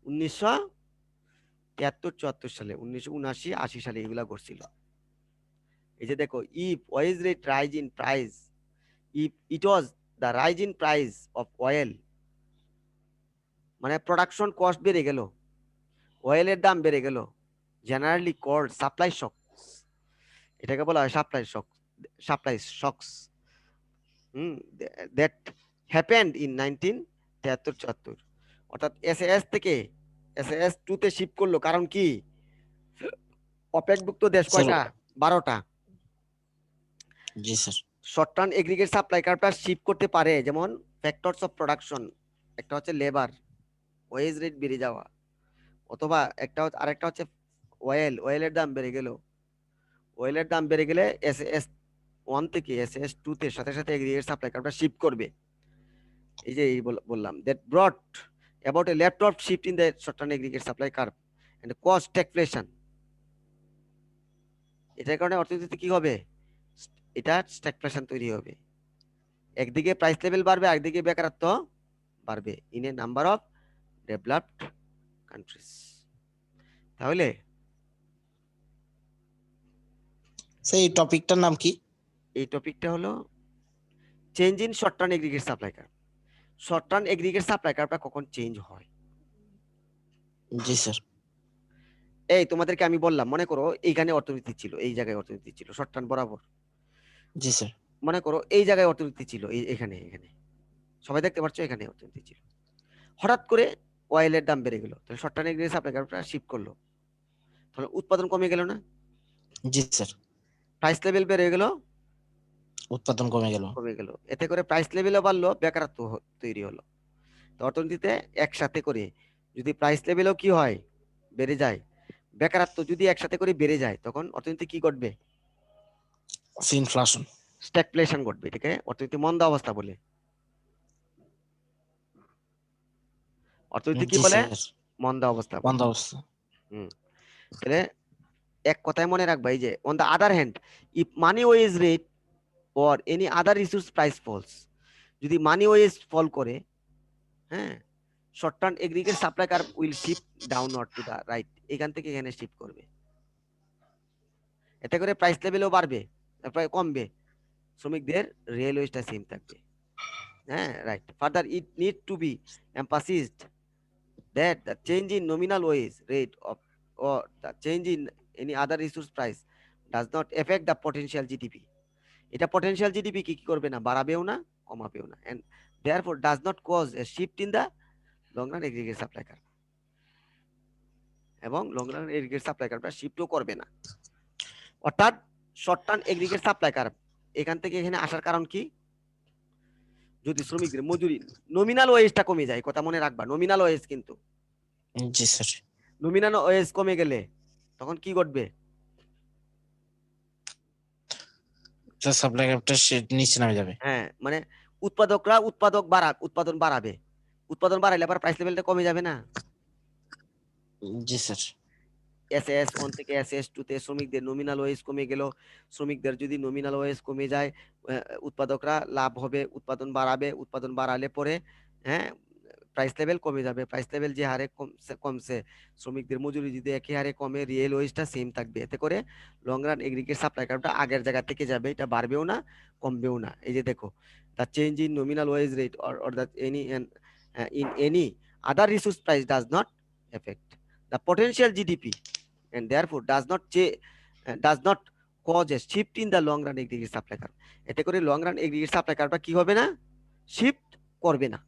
1973-74 সালে, 1979-80 সালে এগুলা করছিল। এই যে দেখো, if wage rate rise in price, if it was the rise in price of oil, মানে প্রোডাকশন কস্ট বেড়ে গেল, অয়েলের দাম বেড়ে গেল, জেনারেলি কল্ড সাপ্লাই শক, এটাকে বলা হয় supply shocks that happened in 1973-74, অর্থাৎ SAS থেকে SAS2 তে শিফট করলো। কারণ কি, অপেকভুক্ত দেশ কয়টা? 12টা। জি sir. Short term aggregate supply কার্ভটা শিফট করতে পারে, যেমন ফ্যাক্টরস অফ প্রোডাকশন, একটা হচ্ছে লেবার, ওয়েজ রেট বেড়ে যাওয়া, অথবা আরেকটা হচ্ছে অয়েলের দাম বেড়ে গেল। অয়েলের দাম বেড়ে গেলে SAS1 থেকে SAS2 তে সাথে সাথে এগ্রিগেট সাপ্লাই কার্ভটা শিফট করবে। এই যে বললাম, that brought about a leftward shift in the short term aggregate supply curve and cost stagflation. এটার কারণে অর্থনীতিতে কি হবে, এটা স্ট্যাগফ্লেশন তৈরি হবে। একদিকে প্রাইস লেভেল বাড়বে, একদিকে বেকারত্ব বাড়বে in a number of developed countries. তাহলে সেই টপিকটার নাম কি? এই টপিকটা হলো change in short term aggregate supply curve. Short term aggregate supply কার্ভটা কখন চেঞ্জ হয়? জি স্যার। এই তোমাদেরকে আমি বললাম, মনে করো এইখানে অর্থনীতি ছিল, এই জায়গায় অর্থনীতি ছিল শর্ট টার্ম বরাবর। জি স্যার। মনে করো এই জায়গায় অর্থনীতি ছিল, এখানে সবাই দেখতে পাচ্ছ এখানে অর্থনীতি ছিল, হঠাৎ করে অয়েলের দাম বেড়ে গেল, তাহলে শর্ট টার্ম এগ্রিগেট সাপ্লাই কার্ভটা শিফট করলো, তাহলে উৎপাদন কমে গেল না, জি স্যার, প্রাইস লেভেল বেড়ে গেল, উৎপাদন কমে গেল। এতে করে প্রাইস লেভেলও বাড়লো, বেকারত্ব তৈরি হলো। তো অর্থনীতিতে একসাথে করে যদি প্রাইস লেভেলও কি হয়, বেড়ে যায়, বেকারত্ব যদি একসাথে করে বেড়ে যায়, তখন অর্থনীতি কি ঘটবে, ইনফ্লেশন। স্ট্যাগফ্লেশন ঘটবে, এটাকে অর্থনীতি মন্দা অবস্থা বলে। অর্থনীতি কি জি বলে, স্যার, মন্দা অবস্থা বলে। বন্ধ অবস্থা। তাহলে এক কথায় মনে রাখবা, এই যে on the other hand if money wage rate or any other resource price falls, যদি মানি ওয়েজ ফল করে, হ্যাঁ, short term aggregate supply curve will shift downward to the right, এখান থেকে এখানে শিফট করবে, এতে করে প্রাইস লেভেলও বাড়বে, তারপরে কমবে, শ্রমিকদের রিয়েল ওয়েজটা সেম থাকবে। হ্যাঁ, right. Further it need to be emphasized that the change in nominal wage rate of or the change in any other resource price does not affect the potential GDP. এটা potential GDP কি করবে না, বাড়াবেও না, কমাবেও না, and therefore does not cause a shift in the long run aggregate supply curve, এবং long run aggregate supply কার্ভটা শিফটও করবে না। অর্থাৎ short term aggregate supply curve এখান থেকে এখানে আসার কারণ কি, যদি শ্রমিকদের মজুরি নমিনাল ওয়েজটা কমে যায়, কথা মনে রাখবা, নমিনাল ওয়েজ, কিন্তু জি স্যার, নমিনাল ওয়েজ কমে গেলে তখন কি ঘটবে, সাপ্লাই ক্যাপটা নিচে নামে যাবে। হ্যাঁ, মানে উৎপাদন বাড়াবে, উৎপাদন বাড়াইলে আবার প্রাইস লেভেলটা কমে যাবে না। জি স্যার, এসএস 1 থেকে এসএস 2 তে শ্রমিকদের নমিনাল ওয়েজ কমে গেল, শ্রমিকদের যদি নমিনাল ওয়েজ কমে যায়, উৎপাদকরা লাভ হবে, উৎপাদন বাড়াবে, উৎপাদন বাড়ালে পরে, হ্যাঁ, প্রাইস লেভেল কমে যাবে, প্রাইস লেভেল যে হারে কমছে, শ্রমিকদের মজুরি যদি একই হারে কমে, রিয়েল ওয়েজটা সেম থাকবে, এতে করে লং রান এগ্রিগেট সাপ্লাই কার্ভটা আগের জায়গা থেকে যাবে, এটা বাড়বেও না, কমবেও না। এই যে দেখো, the change in nominal wage rate or the any in any other resource price does not affect the potential GDP and therefore does not cause a shift in the long run aggregate supply curve. এতে করে long run aggregate supply কার্ভটা কি হবে না, shift করবে না।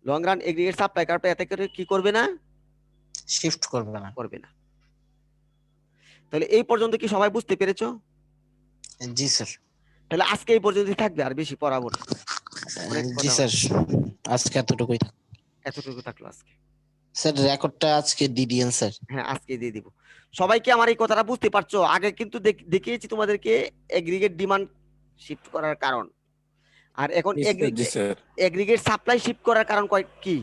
Long run aggregate supply কার্ভটা এতে করে কি করবে না, শিফট করবে না। তাহলে এই পর্যন্ত কি সবাই বুঝতে পেরেছো? জি স্যার, তাহলে আজকে এই পর্যন্তই থাকবে, আর বেশি পড়াবো না। অনেক জি কথা স্যার, আজকে এতটুকুই। এতটুকু থাকলো আজকে। স্যার রেকর্ডটা আজকে দিয়ে দিয়েন স্যার। হ্যাঁ, আজকে দিয়ে দিব। সবাইকে আমার এই কথাটা বুঝতে পারছো? আগে কিন্তু দেখিয়েছি তোমাদেরকে এগ্রিগেট ডিমান্ড শিফট করার কারণ, আর এখন জি স্যার, এগ্রিগেট সাপ্লাই শিফট করার কারণ কি?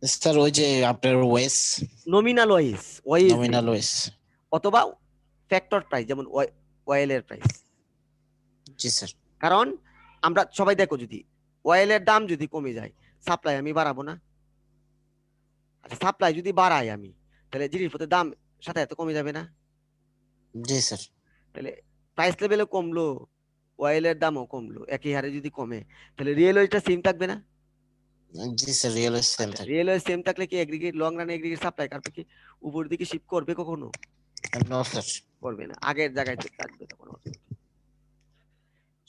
স্যার ওই যে আপনার ওয়েস, নমিনাল ওয়েজ নমিনাল ওয়েস অথবা ফ্যাক্টর প্রাইস, যেমন অয়েলের প্রাইস। জি স্যার, কারণ আমরা সবাই দেখো, যদি অয়েলের দাম যদি কমে যায়, সাপ্লাই আমি বাড়াবো না। আচ্ছা, সাপ্লাই যদি বাড়াই আমি, তাহলে জিনিসপত্রের দাম সাথে এত কমে যাবে না? জি স্যার, তাহলে প্রাইস লেভেলও কমলো, অয়েলের দামও কমলো, একই হারে যদি কমে, তাহলে রিয়েল ওয়েজটা সেম থাকবে না? জি স্যার, রিয়েল ওয়েস সেম থাকে। রিয়েল ওয়েজ সেম থাকলে কি aggregate long run aggregate supply curve কি উপর দিকে শিফট করবে কখনো? নো স্যার, করবে না, আগের জায়গায় থাকবে তখন।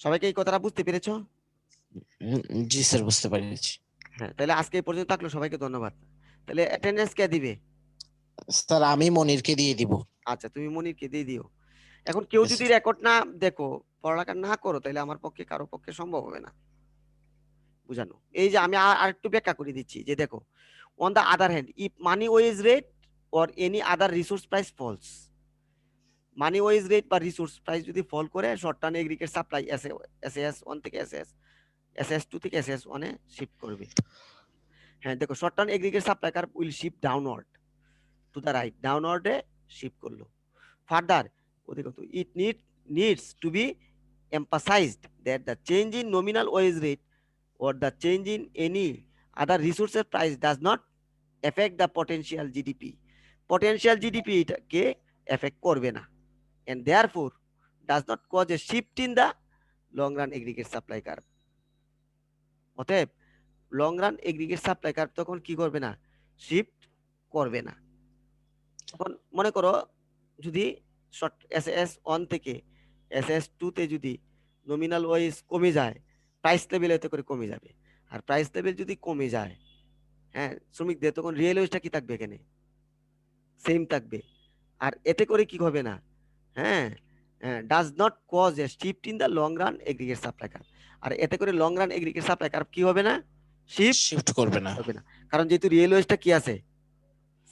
সবাইকে এই কথাটা বুঝতে পেরেছো? জি স্যার, বুঝতে পেরেছি। হ্যাঁ, তাহলে আজকে এই পর্যন্ত থাকলো, সবাইকে ধন্যবাদ। তাহলে অ্যাটেন্ডেন্স কে দিবে? স্যার আমি মনিরকে দিয়ে দিব। আচ্ছা, তুমি মনিরকে দিয়ে দিও। এখন কেউ Yes, যদি sir. রেকর্ড না দেখো, পড়ালেখা না করো, তাহলে আমার পক্ষে কারো পক্ষে সম্ভব হবে না বুঝানো। এই যে আমি আরেকটু ব্যাখ্যা করে দিচ্ছি, যে দেখো, on the other hand if money wage rate or any other resource price falls, money wage rate বা রিসোর্স প্রাইস যদি ফল করে, short term aggregate supply SS 1 থেকে এসএস 2 থেকে এসএস 1 এ শিফট করবে। হ্যাঁ, দেখো, short term aggregate supply curve will shift downward to the right, ডাউনওয়ার্ডে shift করলো। Further it needs to be emphasized that the change in nominal wage rate or the change in any other resources price does not affect the potential GDP. Potential GDP K affect করবে না, and therefore does not cause a shift in the long run aggregate supply curve. অতএব long run aggregate supply curve তখন কি করবে না, shift করবে না। তখন মনে করো, যদি এসএস 1 থেকে এসএস 2 তে যদি নমিনাল ওয়েজ কমে যায়, প্রাইস লেভেল এতে করে কমে যাবে। আর প্রাইস লেভেল যদি কমে যায়, হ্যাঁ, শ্রমিকদের তখন রিয়েল ওয়েজটা কি থাকবে এখানে? সেম থাকবে। আর এতে করে কি হবে না, হ্যাঁ, does not cause a shift in the long run aggregate supply curve. আর এতে করে long run aggregate supply curve কি হবে না, শিফট শিফট করবে না। হবে না, কারণ যেহেতু রিয়েল ওয়েজটা কি আছে,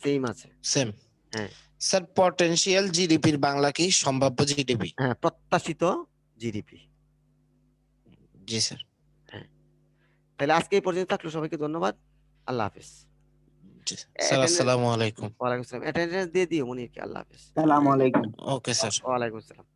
সেম আছে। সেম। হ্যাঁ। স্যার পটেনশিয়াল জিডিপির বাংলা কি? সম্ভাব্য জিডিপি। হ্যাঁ, প্রত্যাশিত জিডিপি। জি স্যার। তাহলে আজকে এই পর্যন্ত থাকলো, সবাইকে ধন্যবাদ, আল্লাহ হাফেজ। জি স্যার, আসসালামু আলাইকুম। ওয়ালাইকুম আসসালাম। অ্যাটেন্ডেন্স দিয়ে দিও মনিরকে। আল্লাহ হাফেজ। সালাম আলাইকুম। Okay sir. ওয়ালাইকুম আসসালাম।